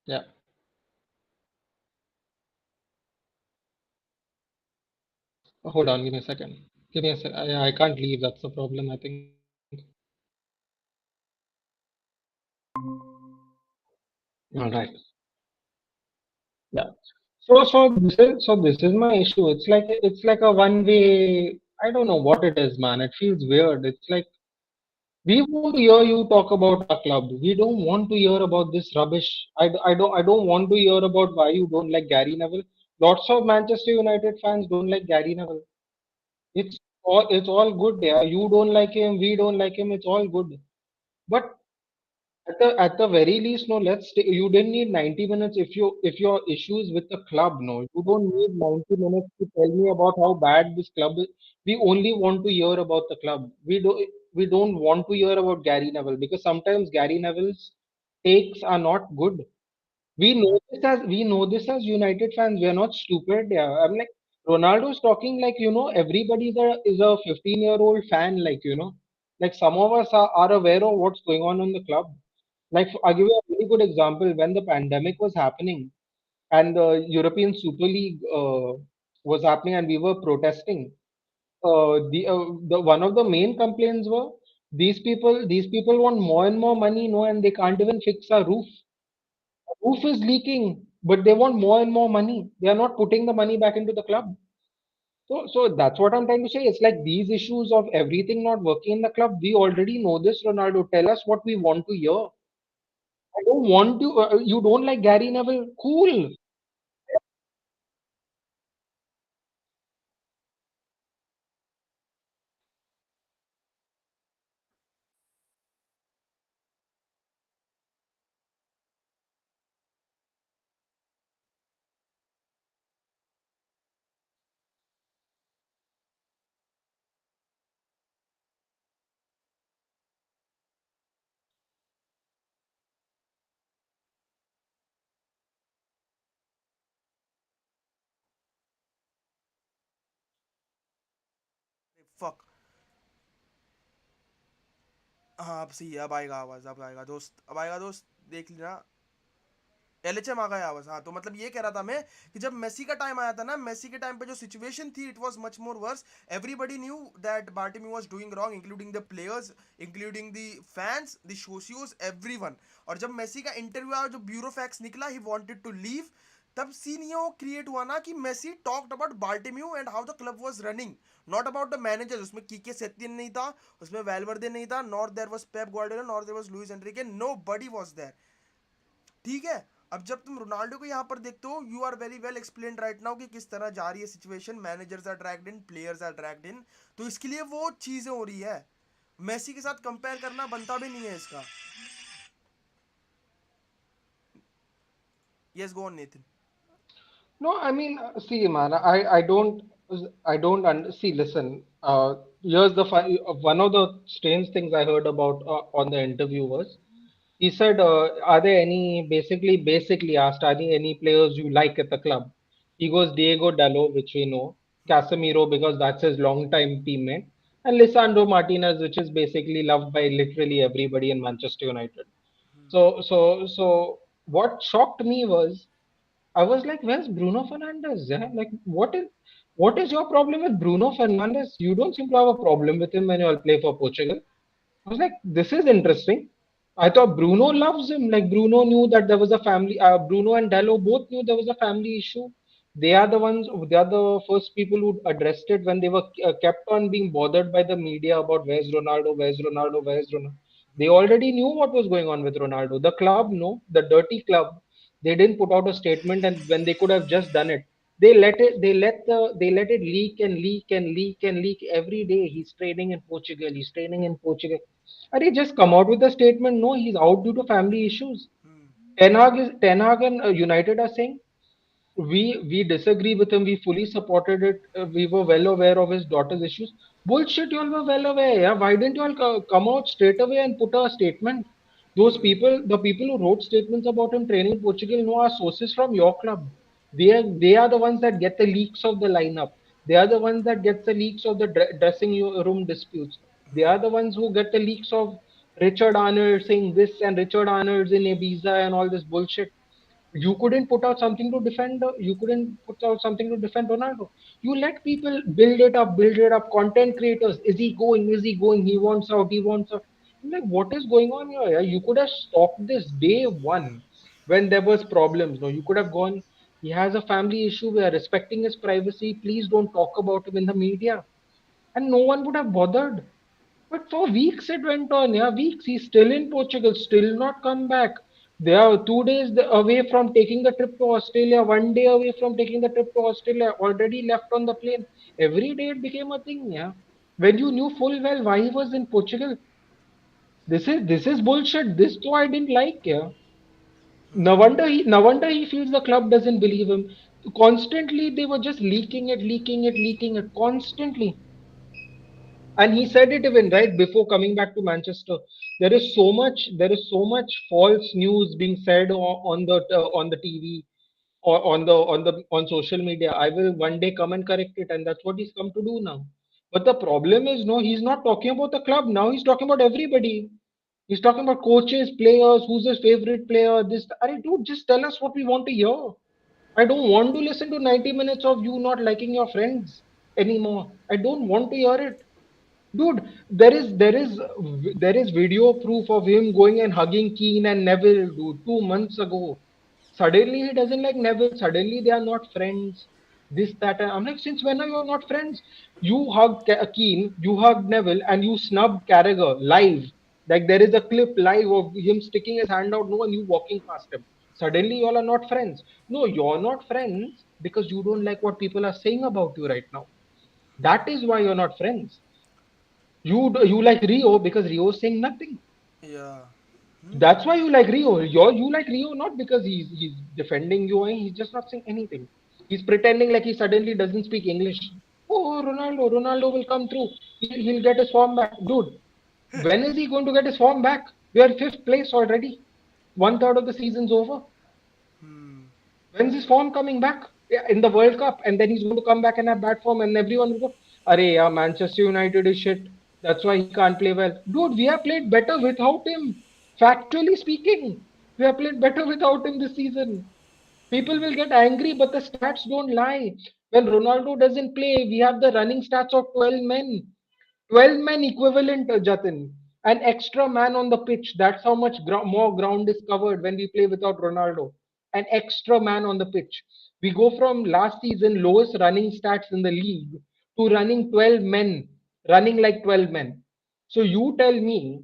Yeah. Hold on. Give me a second. Give me a sec. I can't leave. That's the problem. I think. All right. Yeah. So this is my issue. It's like a one way. I don't know what it is, man. It feels weird. It's like we want to hear you talk about our club. We don't want to hear about this rubbish. I don't want to hear about why you don't like Gary Neville. Lots of Manchester United fans don't like Gary Neville. It's all good. Yeah, you don't like him. We don't like him. It's all good. But at the very least, no. You didn't need 90 minutes if your issues with the club. No, you don't need 90 minutes to tell me about how bad this club is. We only want to hear about the club. We don't want to hear about Gary Neville because sometimes Gary Neville's takes are not good. We know this as United fans. We are not stupid. Yeah, I'm like Ronaldo's talking like everybody is a 15-year-old fan. Like some of us are aware of what's going on the club. Like I'll give you a very good example. When the pandemic was happening and the European Super League was happening, and we were protesting, the one of the main complaints were these people want more and more money, no, and they can't even fix a roof. A roof is leaking, but they want more and more money. They are not putting the money back into the club. So that's what I'm trying to say. It's like these issues of everything not working in the club. We already know this, Ronaldo. Tell us what we want to hear. I don't want to. You don't like Gary Neville? Cool. Fuck हाँ अब सही है अब आएगा आवाज अब आएगा दोस्त अब आएगा दोस्त देख लेना एलएचएम आ गया आवाज हाँ तो मतलब ये कह रहा था मैं कि जब मेसी का टाइम आया था ना मेसी के टाइम पे जो सिचुएशन थी it was much more worse everybody knew that Bartomeu was doing wrong including the players including the fans the socios everyone और जब मेसी का इंटरव्यू आया जो ब्यूरो फैक्स निकला ही वांटेड टू लीव तब सीन ये create हुआ ना कि Messi talked about Bartomeu and how the club was running not about the managers उसमें कीके सेटियन नहीं था उसमें वेलवर्दे नहीं था not there was Pep Guardiola not there was Luis Enrique nobody was there ठीक है अब जब तुम रोनाल्डो को यहाँ पर देखते हो you are very well explain right now कि किस तरह जा रही है situation managers are dragged in players are dragged in तो इसके लिए वो चीजें हो रही है मेसी के साथ कंपेयर करना बनता भी नहीं है इसका yes go on Nitin No, I mean, see, man, I don't see. Listen, here's one of the strange things I heard about on the interview was he said, "Are there any basically asked, are there any players you like at the club?" He goes Diego Dallo, which we know, Casemiro because that's his longtime teammate, and Lisandro Martinez, which is basically loved by literally everybody in Manchester United. So what shocked me was I was like, where's Bruno Fernandes? Yeah? Like, what is your problem with Bruno Fernandes? You don't seem to have a problem with him when you all play for Portugal. I was like, this is interesting. I thought Bruno loves him. Like Bruno knew that there was a family. Bruno and Dallo both knew there was a family issue. They are the ones. They are the first people who addressed it when they were kept on being bothered by the media about where's Ronaldo, where's Ronaldo, where's Ronaldo. They already knew what was going on with Ronaldo. The club, no, the dirty club. They didn't put out a statement, and when they could have just done it, they let it. They let it leak and leak and leak and leak every day. He's training in Portugal. He's training in Portugal. Are he just come out with a statement? No, he's out due to family issues. Ten Hag and United are saying we disagree with him. We fully supported it. We were well aware of his daughter's issues. Bullshit, you all were well aware. Yeah, why didn't you all come out straight away and put a statement? Those people, the people who wrote statements about him training in Portugal, know are sources from your club. They are the ones that get the leaks of the lineup. They are the ones that get the leaks of the room disputes. They are the ones who get the leaks of Richard Arnold saying this and Richard Arnold's in Ibiza and all this bullshit. You couldn't put out something to defend. You couldn't put out something to defend Ronaldo. You let people build it up. Content creators, is he going? Is he going? He wants out. He wants out. I'm like, what is going on here? Yeah? You could have stopped this day one when there was problems. No, you could have gone. He has a family issue. We are respecting his privacy. Please don't talk about him in the media, and no one would have bothered. But for weeks it went on, yeah, weeks. He's still in Portugal, still not come back. They are 2 days away from taking the trip to Australia, 1 day away from taking the trip to Australia, already left on the plane. Every day it became a thing, yeah. When you knew full well why he was in Portugal, this is bullshit. This too I didn't like, yeah. No wonder he feels the club doesn't believe him. Constantly they were just leaking it constantly. And he said it even right before coming back to Manchester. There is so much false news being said on the TV or on social media. I will one day come and correct it, and that's what he's come to do now. But the problem is, no, he's not talking about the club now. He's talking about everybody. He's talking about coaches, players, who's his favorite player. This, I dude, just tell us what we want to hear. I don't want to listen to 90 minutes of you not liking your friends anymore. I don't want to hear it. Dude, there is video proof of him going and hugging Keane and Neville, dude, 2 months ago. Suddenly he doesn't like Neville. Suddenly they are not friends. This, that, and I'm like, since when are you not friends? You hugged Keane, you hugged Neville, and you snubbed Carragher live. Like there is a clip live of him sticking his hand out, no, and you walking past him. Suddenly you all are not friends. No, you're not friends because you don't like what people are saying about you right now. That is why you're not friends. You like Rio because Rio is saying nothing. Yeah. That's why you like Rio. You like Rio not because he's defending you and he's just not saying anything. He's pretending like he suddenly doesn't speak English. Oh, Ronaldo will come through. He'll get his form back, dude. When is he going to get his form back? We are in fifth place already. One third of the season's over. Hmm. When's his form coming back? Yeah, in the World Cup, and then he's going to come back and have bad form, and everyone will go, "Arey, yeah, Manchester United is shit. That's why he can't play well." Dude, we have played better without him. Factually speaking, we have played better without him this season. People will get angry, but the stats don't lie. When Ronaldo doesn't play, we have the running stats of 12 men. 12 men equivalent, Jatin. An extra man on the pitch. That's how much more ground is covered when we play without Ronaldo. An extra man on the pitch. We go from last season lowest running stats in the league to running 12 men, running like 12 men. So you tell me,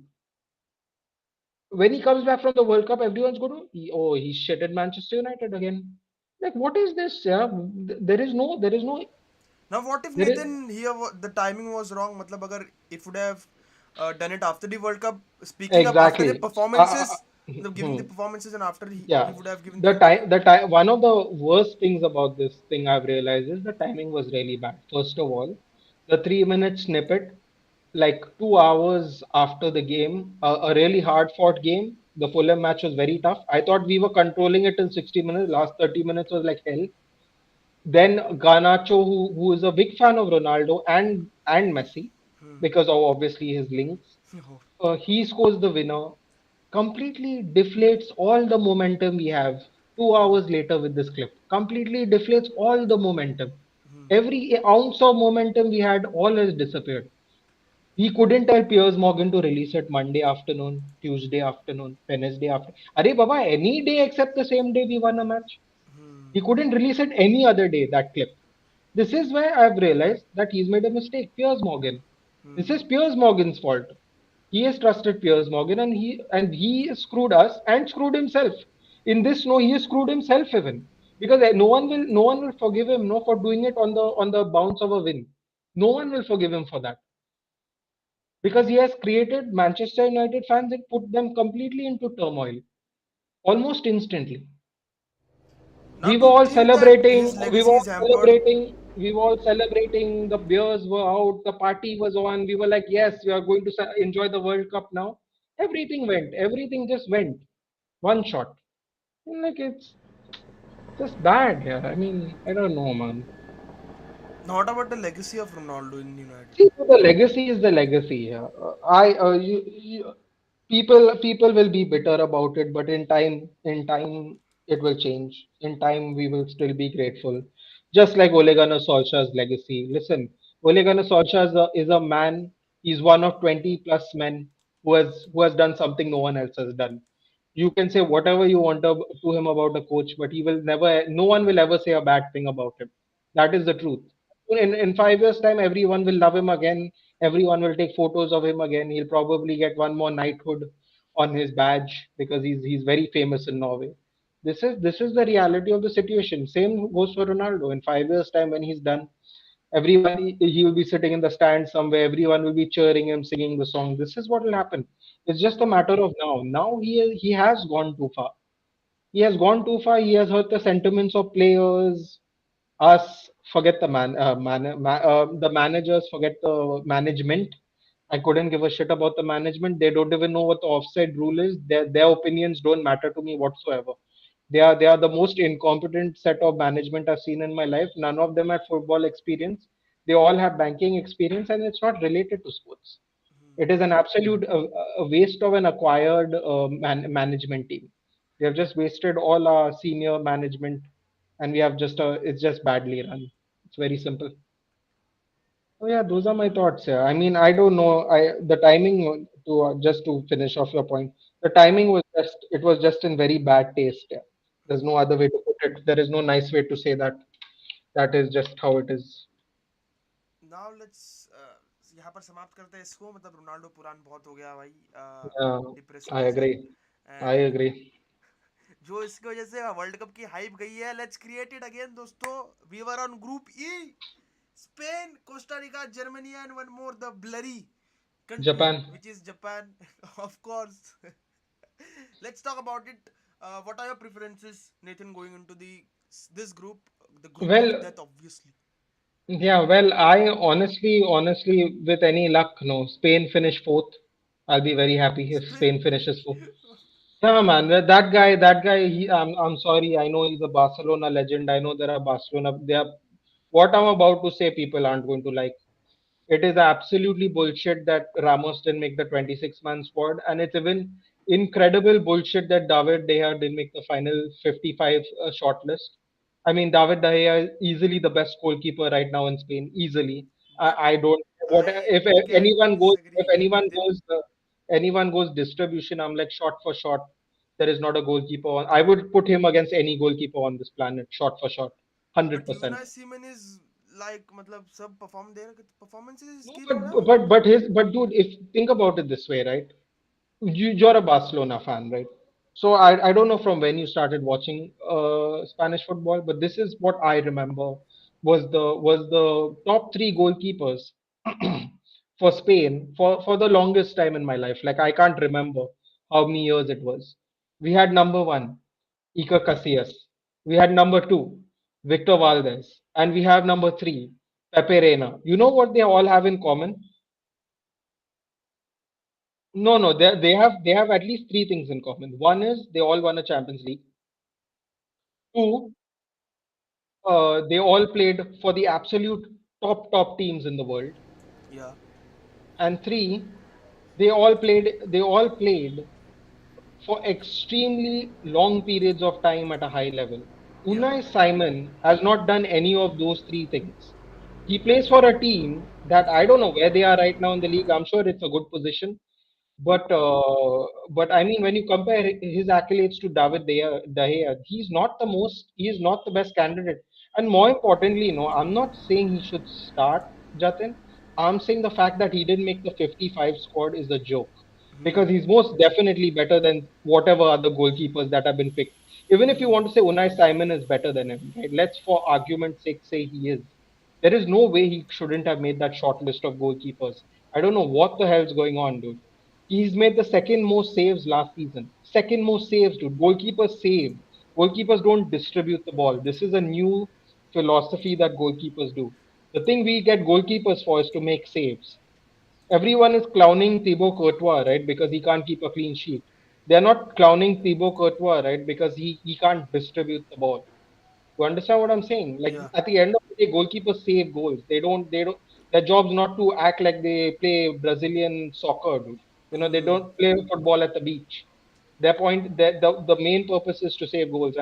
when he comes back from the World Cup, everyone's going to, oh, he's shit at Manchester United again. Like, what is this? Yeah, Now what if there is Nathan here the timing was wrong? मतलब अगर if would have done it after the World Cup. Speaking of after the exactly. performances, giving Hmm. the performances, and after he Yeah, would have given the the. time, the time. One of the worst things about this thing I've realized is the timing was really bad. First of all, the 3 minute snippet, like 2 hours after the game, a really hard fought game. The Fulham match was very tough. I thought we were controlling it till 60 minutes. Last 30 minutes was like hell. Then Garnacho, who is a big fan of Ronaldo and Messi, because of obviously his links, Oh. he scores the winner, completely deflates all the momentum we have. 2 hours later with this clip, completely deflates all the momentum. Every ounce of momentum we had, all has disappeared. He couldn't tell Piers Morgan to release it Monday afternoon, Tuesday afternoon, Wednesday afternoon. Arey Baba, any day except the same day we won a match. He couldn't release it any other day, that clip. This is where I've realized that he's made a mistake. Piers Morgan. This is Piers Morgan's fault. He has trusted Piers Morgan and he screwed us and screwed himself. In this, no, he has screwed himself even. Because no one will forgive him no for doing it on the bounce of a win. No one will forgive him for that. Because he has created Manchester United fans and put them completely into turmoil almost instantly. Now, do you think that his We were legacy all is hampered? celebrating, we were all celebrating, the beers were out, the party was on. We were like, yes, we are going to enjoy the World Cup now. Everything just went. One shot. Like it's, Just bad. Yeah, I mean, I don't know, man. Not about the legacy of Ronaldo in United. See, the legacy is the legacy. Yeah. People will be bitter about it, but in time, it will change. In time, we will still be grateful. Just like Ole Gunnar Solskjaer's legacy. Listen, Ole Gunnar Solskjaer is a man. He's one of 20 plus men who has done something no one else has done. You can say whatever you want to him about a coach, but he will never. No one will ever say a bad thing about him. That is the truth. In 5 years' time, everyone will love him again. Everyone will take photos of him again. He'll probably get one more knighthood on his badge because he's very famous in Norway. This is the reality of the situation. Same goes for Ronaldo. In 5 years' time, when he's done, everyone he will be sitting in the stand somewhere. Everyone will be cheering him, singing the song. This is what will happen. It's just a matter of now. Now he has gone too far. He has gone too far. He has hurt the sentiments of players. Us forget the managers, forget the management. I couldn't give a shit about the management. They don't even know what the offside rule is. Their opinions don't matter to me whatsoever. They are the most incompetent set of management I've seen in my life. None of them had football experience. They all have banking experience, and it's not related to sports. It is an absolute a waste of an acquired management team. We have just wasted all our senior management, and we have just it's just badly run. It's very simple. Oh yeah, those are my thoughts. Yeah, I mean, I don't know. The timing to just to finish off your point, the timing was just it was just in very bad taste. Yeah. There's no other way to put it. There is no nice way to say that. That is just how it is. Now let's यहाँ पर समाप्त करते हैं इसको, मतलब Ronaldo पुरान बहुत हो गया भाई, Yeah, डिप्रेस I होने से। agree. I and agree. जो इसकी वजह से वर्ल्ड कप की हाइप गई है, लेट्स क्रिएट इट अगेन दोस्तों। We were on group E, Spain, Costa Rica, Germany and one more the blurry country Japan. which is Japan. Of course. Let's talk about it. What are your preferences, Nathan, going into this group, the group of Well, death, obviously? yeah, well, I honestly, with any luck, no, Spain finish fourth. I'll be very happy if Spain. Spain finishes fourth. Yeah, man, that guy. I'm sorry. I know he's a Barcelona legend. I know there are Barcelona. There, what I'm about to say, people aren't going to like. It is absolutely bullshit that Ramos didn't make the 26-man squad, and it's even incredible bullshit that David De Gea didn't make the final 55 shortlist. I mean, David De Gea is easily the best goalkeeper right now in Spain. Easily, But I don't. What I if can if disagree, Nathan. anyone goes distribution? I'm like shot for shot. There is not a goalkeeper. I would put him against any goalkeeper on this planet, shot for shot, hundred But percent. Unai Simon is like, मतलब सब perform दे रहे, performances is No, giving ना. but dude, if think about it this way, right? You're a Barcelona fan, right? So I don't know from when you started watching Spanish football, but this is what I remember was the top three goalkeepers for Spain for the longest time in my life. Like I can't remember how many years it was. We had number one, Iker Casillas. We had number two, Victor Valdez, and we have number three, Pepe Reina. You know what they all have in common? No, no, they have at least three things in common. One is they all won a Champions League. Two, they all played for the absolute top teams in the world. Yeah. And three, they all played for extremely long periods of time at a high level. Yeah. Unai Simon has not done any of those three things. He plays for a team that I don't know where they are right now in the league. I'm sure it's a good position. But I mean, when you compare his accolades to David De Gea, he is not the best candidate. And more importantly, I'm not saying he should start, Jatin. I'm saying the fact that he didn't make the 55 squad is a joke because he's most definitely better than whatever other goalkeepers that have been picked. Even if you want to say Unai Simon is better than him, right? Let's for argument's sake say he is. There is no way he shouldn't have made that short list of goalkeepers. I don't know what the hell's going on, dude. He's made the second most saves last season. Second most saves, dude. Goalkeepers save. Goalkeepers don't distribute the ball. This is a new philosophy that goalkeepers do. The thing we get goalkeepers for is to make saves. Everyone is clowning Thibaut Courtois, right? Because he can't keep a clean sheet. They're not clowning Thibaut Courtois, right? Because he can't distribute the ball. You understand what I'm saying? Like Yeah. at the end of the day, goalkeepers save goals. They don't. Their job's not to act like they play Brazilian soccer, dude. They Hmm. don't play football at the beach. Their point, the main purpose is to save goals,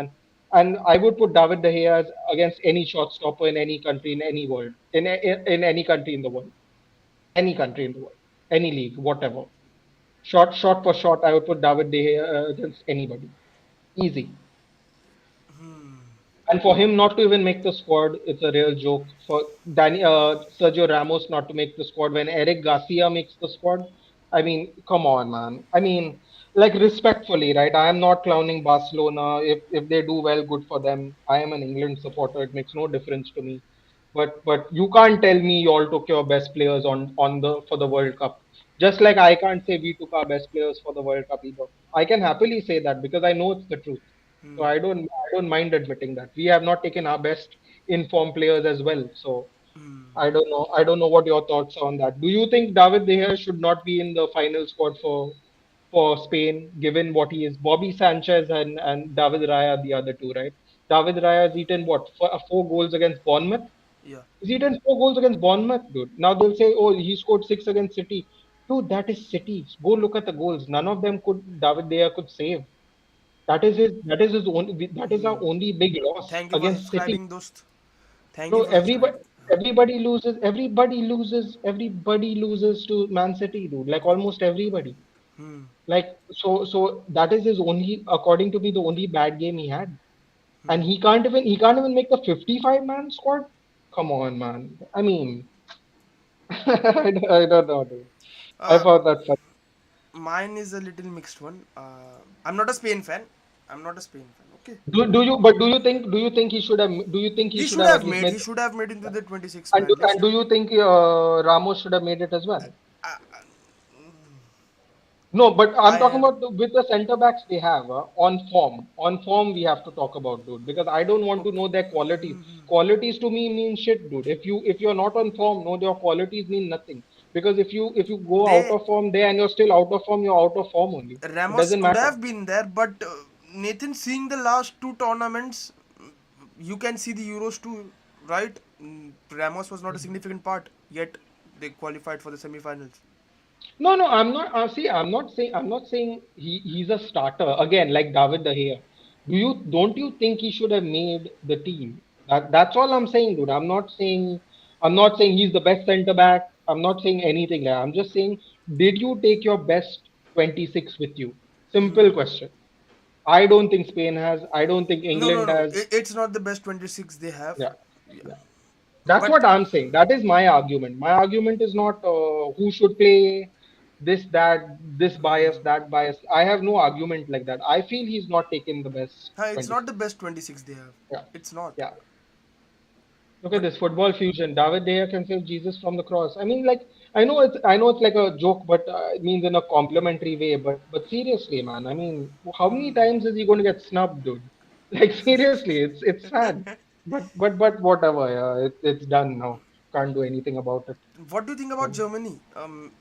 and I would put David De Gea against any shot stopper in any country in any world, in any country in the world, any country in the world, any league, whatever. Shot for shot, I would put David De Gea against anybody. Easy. And for him not to even make the squad, it's a real joke. For Sergio Ramos not to make the squad when Eric Garcia makes the squad, I mean, come on, man. I mean, like respectfully, right? I am not clowning Barcelona. If they do well, good for them. I am an England supporter. It makes no difference to me. But you can't tell me you all took your best players on the for the World Cup. Just like I can't say we took our best players for the World Cup either. I can happily say that because I know it's the truth. So I don't mind admitting that we have not taken our best informed players as well. So I don't know what your thoughts are on that. Do you think David De Gea should not be in the final squad for Spain, given what he is? Bobby Sanchez and David Raya, the other two, right? David Raya has eaten what, four goals against Bournemouth? Yeah. He's eaten four goals against Bournemouth, dude. Now they'll say, oh, he scored six against City. Dude, that is City. Go look at the goals. None of them could David De Gea could save. That is his only that is our only big loss Thank you for against City. subscribing, dost. Thank Bro, you for subscribing. everybody loses to Man City, dude. Like almost everybody. Like so that is his only, according to me, the only bad game he had. And he can't even make the 55 man squad. Come on, man. I mean, I don't know, dude. I Uh, found that funny. Mine is a little mixed one. I'm not a Spain fan. I'm not a Spain fan. Okay. Do you think he He should should have at have least made. made He should have made into the 26 and do, man and list. do you think Ramos should have made it as well? Uh, No, but I'm I talking am about with the center backs they have on form. On form, we have to talk about, dude, because I don't want to okay. know their qualities. Qualities to me mean shit, dude. If you're not on form, no, your qualities mean nothing. Because if you go out They of form there and you're still out of form, you're out of form only. It Ramos doesn't could matter. have been there, but Nathan, seeing the last two tournaments, you can see the Euros too, right? Ramos was not a significant part, yet they qualified for the semi-finals. No, no, I'm not. See, I'm not saying he's a starter again, like David De Gea. Don't you think he should have made the team? That's all I'm saying, dude. I'm not saying he's the best center back. I'm not saying anything like that. I'm just saying, did you take your best 26 with you? Simple question. I don't think Spain has. I don't think No, no, England no. has. It's not the best 26 they have. Yeah, Yeah. yeah. That's But what I'm saying. That is my argument. My argument is not who should play this, that, this bias, that bias. I have no argument like that. I feel he's not taken the best it's not 26. the best 26 they have. Yeah, It's not. yeah. Look at But this football fusion. David De Gea can save Jesus from the cross. I mean, like, I know it's like a joke, but it means in a complimentary way. But seriously, man. I mean, how many times is he going to get snubbed, dude? Like seriously, it's sad. But whatever. Yeah, it's done now. Can't do anything about it. what do you think about So Germany?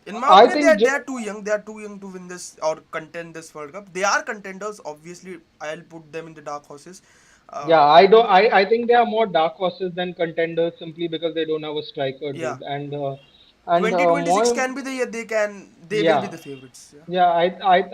In my I opinion, think, they are too young. They are too young to win this or contend this World Cup. They are contenders. Obviously, I'll put them in the dark horses. Uh, yeah, I don't. I think they are more dark horses than contenders simply because they don't have a striker, yeah, dude. And 2026 more, can be the year they will be yeah, the favorites. Yeah. yeah.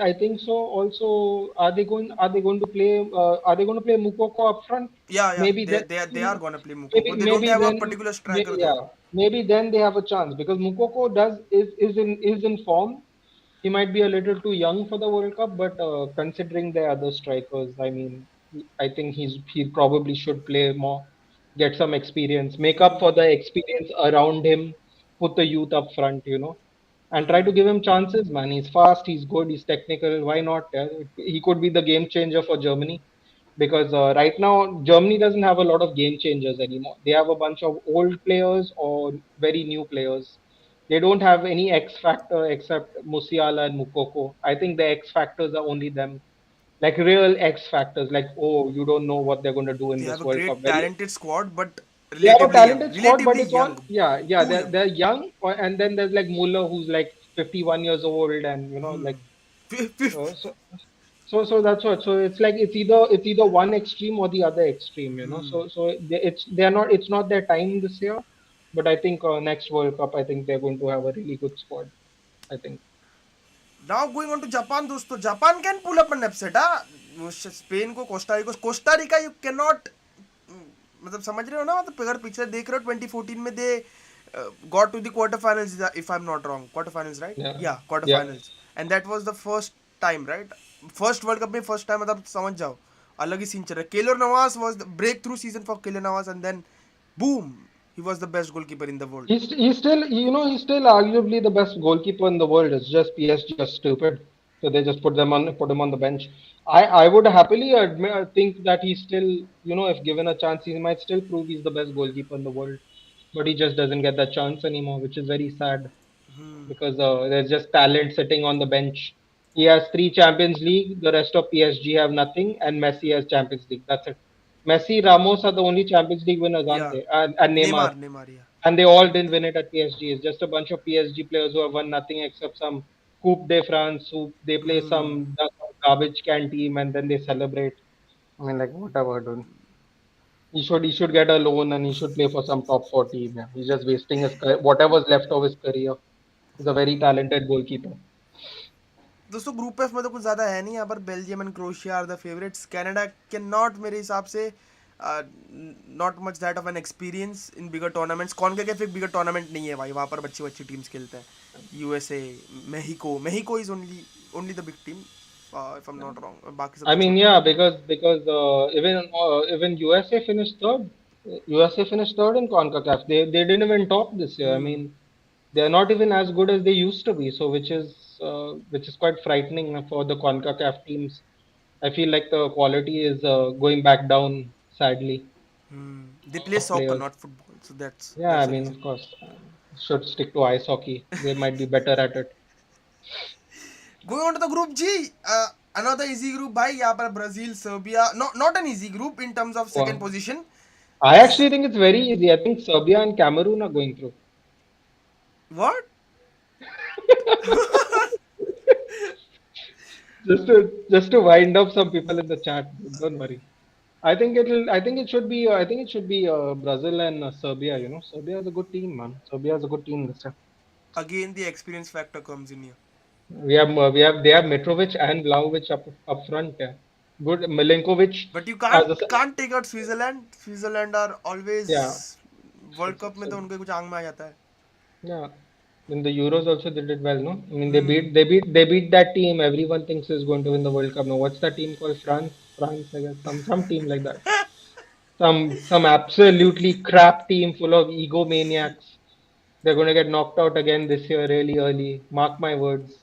I think so. Also, are they going to play? Are they going to play Mukoko up front? Yeah, yeah. Maybe then. They are gonna play Maybe Mukoko. They don't maybe have a then. particular striker Maybe, there. yeah. Maybe then they have a chance because Mukoko is in form. He might be a little too young for the World Cup, but considering the other strikers, I mean, I think he probably should play more, get some experience, make up for the experience around him, put the youth up front, and try to give him chances, man. He's fast, he's good, he's technical. Why not? Yeah? He could be the game changer for Germany because right now Germany doesn't have a lot of game changers anymore. They have a bunch of old players or very new players. They don't have any X factor except Musiala and Mukoko. I think the X factors are only them, like real X factors. Like, oh, you don't know what they're going to do in They have this a World Cup. great Very, talented squad, but they have a relatively young. talented squad, but Relatively it's all, young. yeah, yeah. Too They're young. they're young, and then there's like Muller who's like 51 years old, and like, so So that's what. So it's like it's either one extreme or the other extreme, you know. Hmm. It's not their time this year, but I think next World Cup, I think they're going to have a really good squad. I think. Now going on to Japan, दोस्तों. Japan can pull up an upset, हाँ. Spain को Costa Rica you can not, मतलब समझ रहे हो ना, मतलब अगर पिक्चर देख रहे हो 2014 में they got to the quarter finals, if I am not wrong, quarter finals right, Yeah. Yeah quarter Yeah. Finals. And that was the first time, right. First world cup में फर्स्ट टाइम, मतलब समझ जाओ अलग ही scene चल रहा है. Keylor Navas was the breakthrough season for Keylor Navas, and then boom, he was the best goalkeeper in the world. He's still, he's still arguably the best goalkeeper in the world. It's just PSG are stupid, so they just put him on the bench. I would happily think that he's still, if given a chance, he might still prove he's the best goalkeeper in the world. But he just doesn't get that chance anymore, which is very sad because there's just talent sitting on the bench. He has three Champions League. The rest of PSG have nothing, and Messi has Champions League. That's it. Messi, Ramos are the only Champions League winners, aren't या they? And Neymar, Neymar या. and they all didn't win it at PSG. It's just a bunch of PSG players who have won nothing except some Coupe de France, who they play some garbage can team and then they celebrate. I mean, like whatever, dude. He should get a loan and he should play for some top four team. Yeah. He's just wasting his whatever's left of his career. He's a very talented goalkeeper. दोस्तों group F में तो कुछ ज़्यादा है नहीं यहाँ पर. Belgium and Croatia are the favourites. Canada can not, मेरे हिसाब से not much that of an experience in bigger tournaments. CONCACAF एक बिगर टूर्नामेंट नहीं है भाई, वहाँ पर अच्छी अच्छी टीम्स खेलते हैं. USA, Mexico is only only the big team, if I am not wrong. बाकी सब I तो mean, छोटी. yeah, because even USA finished third. USA finished third in CONCACAF. They didn't even top this year. I hmm. mean, they're not even as good as they used to be. So which is quite frightening for the CONCACAF teams. I feel like the quality is going back down sadly they play of soccer players. Not football, so that's Yeah, I that's the mean, reason. of course, should stick to ice hockey. They might be better at it. Going on to the group G, another easy group भाई. यहाँ पर Brazil, Serbia, not an easy group in terms of second Wow. position. I actually think it's very easy. I think Serbia and Cameroon are going through. What? Just to wind up some people in the chat. Don't worry. I think it'll. I think it should be. I think it should be Brazil and Serbia. Serbia is a good team, man. Serbia is a good team this time. Again, the experience factor comes in here. They have Mitrovic and Vlahovic up front. Yeah. Good. Milinkovic But you as can't a can't take out Switzerland. Switzerland are yeah. always world So, cup में so तो उनके कुछ आंग में आ जाता है. yeah. In the Euros also they did well, no? I mean hmm. they beat that team everyone thinks is going to win the World Cup. No, what's that team called? France, I guess. Some team like that. Some absolutely crap team full of egomaniacs. They're going to get knocked out again this year really early. Mark my words.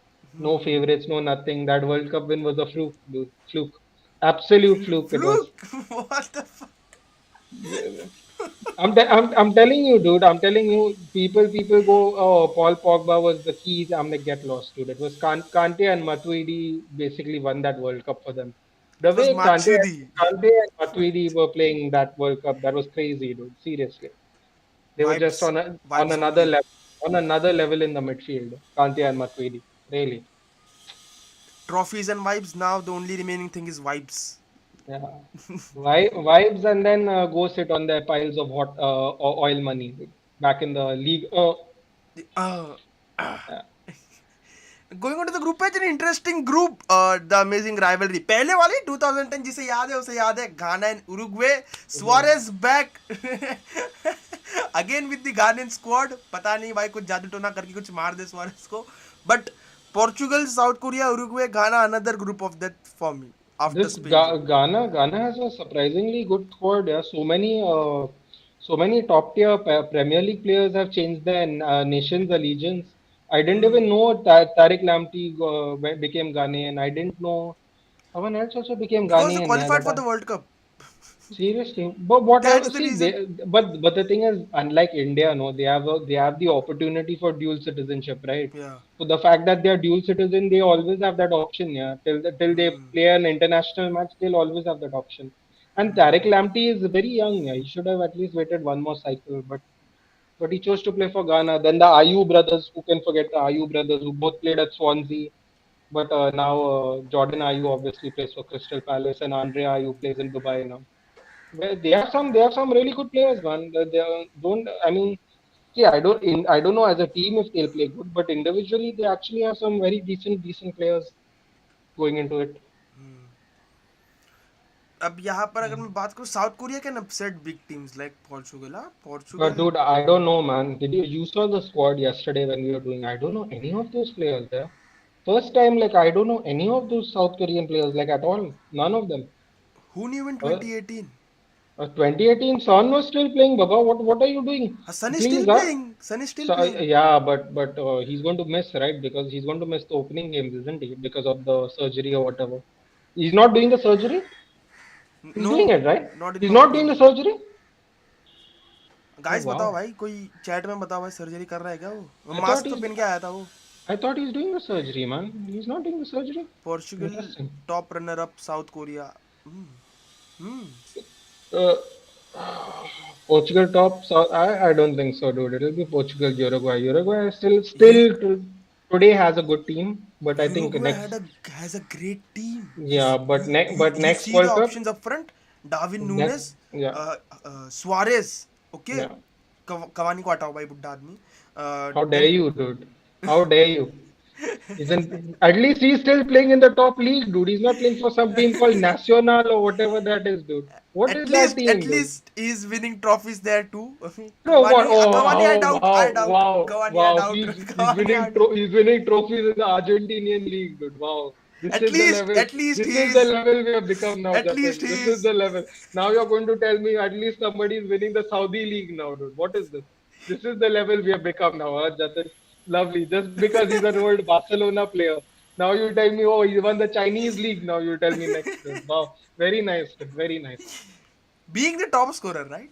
No favorites, no nothing. That World Cup win was a fluke, dude. Fluke. Absolute fluke it was. Fluke. What the fuck? I'm telling you, dude. I'm telling you. People go. Oh, Paul Pogba was the keys. I'm like, get lost, dude. It was Kante and Matuidi basically won that World Cup for them. The It was way Machudi. Kante and Matuidi were playing that World Cup, that was crazy, dude. Seriously, they were just Vibes. on Vibes another only. level, in the midfield. Kante and Matuidi, really. Trophies and vibes. Now the only remaining thing is vibes. Yeah, vibes, and then go sit on their piles of hot oil money dude. Back in the league. Uh, Yeah. Going on to the group है, an interesting group. The amazing rivalry पहले वाली 2010 जिसे याद है उसे याद है. Ghana and Uruguay. Suarez back again with the Ghanaian squad. पता नहीं भाई कुछ जादू टोना करके कुछ मार दे सुआरेज को. But Portugal, South Korea, Uruguay, Ghana, another group of death for me after Spain. Ghana has a surprisingly good squad. Yeah, so many top tier Premier League players have changed their nation's allegiance. I didn't even know Tariq Lamptey became Ghanaian. I didn't know someone else also became because they Ghanaian. Yeah, qualified for the world cup. seriously, but what I that's the see, reason. but the thing is, unlike India, no, they have the opportunity for dual citizenship, right? या. So the fact that they are dual citizen, they always have that option, yeah. Till they play an international match, they'll always have that option. And Tariq Lamptey is very young, yeah. He should have at least waited one more cycle, but he chose to play for Ghana. Then the Ayew brothers, who can forget the Ayew brothers, who both played at Swansea. But now Jordan Ayew obviously plays for Crystal Palace, and Andre Ayew plays in Dubai now. Well, they have some really good players, man. They don't. I mean, see, I don't know as a team if they'll play good, but individually they actually have some very decent players going into it. अब यहाँ पर अगर Yeah. मैं बात करूँ, south Korea can upset big teams like Portugal. But Portugal. dude, I don't know, man. Did you saw the squad yesterday when we were doing? I don't know any of those players there. First time, like I don't know any of those South Korean players, like at all. None of them. Who new in Uh, 2018? 2018, Son was still playing, Baba. What are you doing? Son is Please, still huh? Playing, Son is still So playing. yeah, but he's going to miss, right? Because he's going to miss the opening games, isn't he? Because of the surgery or whatever. He's not doing the surgery. He's no, doing it, right? Not in He's the not doing opening the game. surgery. Oh guys बताओ wow. भाई, कोई chat में बताओ भाई, surgery कर रहा है क्या वो I thought मास्क तो he's. पहन के आया था वो। I thought he's doing the surgery, man. He's not doing the surgery. Portugal Interesting. Top runner up south Korea. Hmm. Uh, Portugal top. So I don't think so, dude. It'll be Portugal, Uruguay. Uruguay ये today has a good team, but I think Uruguay next. Has a great team. Yeah, but You next see the World Cup, options up front: Darwin next. Nunes, Yeah, Suarez, okay, yeah. Cavani को हटाओ भाई, बुड्ढा आदमी। How dare then you, dude? How dare you? Isn't at least he's still playing in the top league, dude. He's not playing for some team called Nacional or whatever that is, dude. What is that at team, dude? least he's winning trophies there too। Bro, what? Oh, Cavani I oh, doubt, wow, wow, Cavani I wow. doubt, He's Cavani I doubt। he's winning trophies in the Argentinian league, dude. Wow. This is the level. At least This he is the is, level we have become now, at least Jatin. he This is is the level. Now you're going to tell me at least somebody is winning the Saudi league now, dude. What is this? This is the level we have become now, huh, Jatin? Lovely. Just because he's an old Barcelona player. Now you tell me, oh, he won the Chinese league. Now you tell me next, dude. Wow. Very nice, dude. Very nice. being the top scorer, right?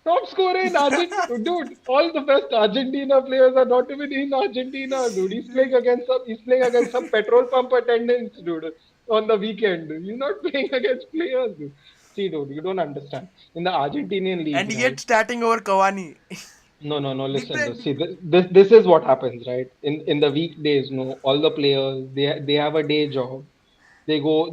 Top scorer in Argentina, dude. All the best Argentina players are not even in Argentina, dude. He's playing against some petrol pump attendants, dude, on the weekend. He's not playing against players, dude. See, dude, you don't understand. In the Argentinian league, And right? yet starting over Cavani। No. Big Listen, brain, this, see, big brain। this is what happens, right? In the weekdays, no, all the players they have a day job. They go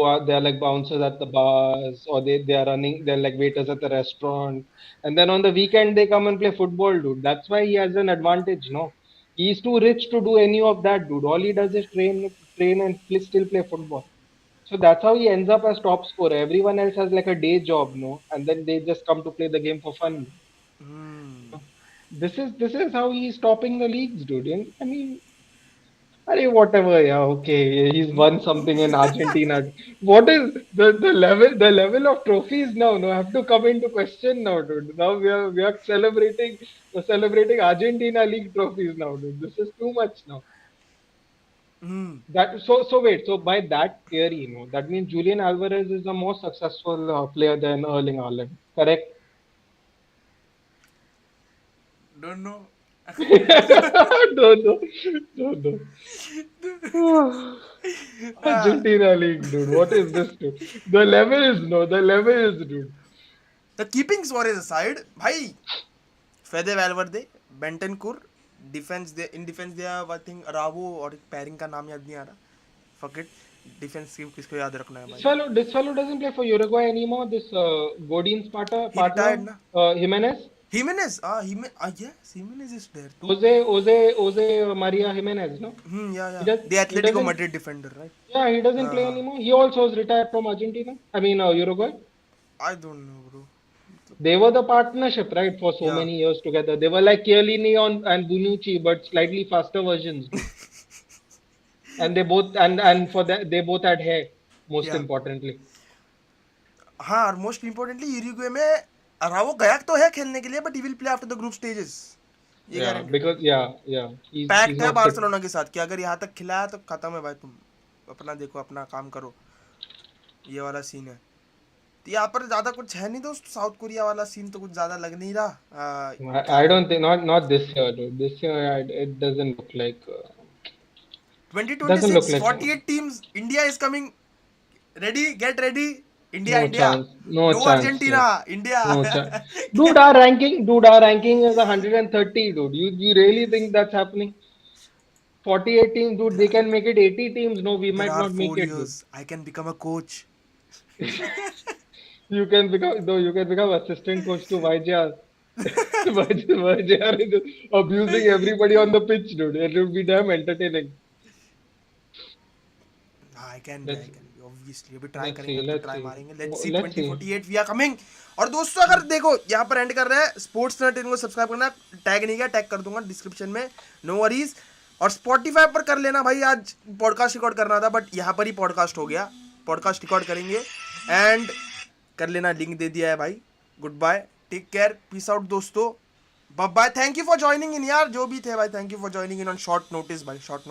out, they're like bouncers at the bars, or they are running, they're like waiters at the restaurant, and then on the weekend they come and play football, dude. That's why he has an advantage, no. He's too rich to do any of that, dude. All he does is train and still play football. So that's how he ends up as top scorer. Everyone else has like a day job, no, and then they just come to play the game for fun. Hmm. This is how he's topping the leagues, dude. And I mean, Arey, whatever, yeah, okay. He's won something in Argentina. What is the level of trophies now? No, have to come into question now, dude. Now we are celebrating Argentina League trophies now, dude. This is too much now. Hmm. So wait. So by that theory, that means Julian Alvarez is the most successful player than Erling Haaland. Correct? Don't know। No, no, no, no. Ah, Argentina League, dude. What is this, dude? The level is no. The level is, dude. the keeping Suarez aside, भाई Fede Valverde, Bentancur, defence दे, in defence दे I think रावो, और pairing का नाम याद नहीं आ रहा। Fuck it. डिफेंस किसको याद रखना है भाई। This fellow doesn't play for Uruguay anymore. This Godin's he partner, retired ना। Jimenez, हिमेनेज, yes, Jimenez is there too। Jose Maria Jimenez. No, या he does. the He Atletico doesn't. Madrid defender, right? Yeah, he doesn't हाँ play हाँ। anymore. He also was retired from Argentina. I mean, Uruguay. I don't know bro. They were the partnership, right, for so या many years together. They were like Chiellini and Bonucci, but slightly faster versions, dude. And for that they both had hair, most या importantly. हाँ, और most importantly Uruguay में रावो गया तो है खेलने के लिए, but he will play after the group stages. ये Yeah, गारंटेड है। because yeah, he's पैक्ट है not fit. बार्सिलोना के साथ कि अगर यहाँ तक खिलाया तो खत्म है भाई, तुम अपना देखो, अपना काम करो। ये वाला सीन है। तो यहाँ पर ज्यादा कुछ है नहीं दोस्त, साउथ कोरिया वाला सीन तो कुछ ज्यादा लग नहीं रहा। क्या I बोल, don't think, not this year, dude. This year it doesn't look like doesn't look 2026 like 48 teams, India is coming, ready, get ready. India, no India, chance, no no chance, Argentina, dude. India. No chance. Dude, our ranking is 130, dude. You really think that's happening? 48 teams, dude. They can make it 80 teams. No, we There might are not make four it, dude. years. I can become a coach. You can become, though. You can become assistant coach to YJR. YJR is abusing everybody on the pitch, dude. It would be damn entertaining. हाँ I can be Let's obviously अभी try let's करेंगे, see. अब तो Let's try see. मारेंगे. Let's see Let's see. 2048 we are coming. और दोस्तों अगर देखो यहाँ पर एंड कर रहे हैं, स्पोर्ट्स नट इनको सब्सक्राइब करना. टैग नहीं किया, टैग कर दूंगा डिस्क्रिप्शन में, नो वरीज. और स्पॉटिफाई पर कर लेना भाई, आज पॉडकास्ट रिकॉर्ड करना था बट यहाँ पर ही पॉडकास्ट हो गया. पॉडकास्ट रिकॉर्ड करेंगे एंड कर लेना, लिंक दे दिया है भाई. Good bye, take care, peace out दोस्तों, bye bye. Thank you for joining in यार, जो भी थे भाई, thank you for joining in on short notice भाई, शॉर्ट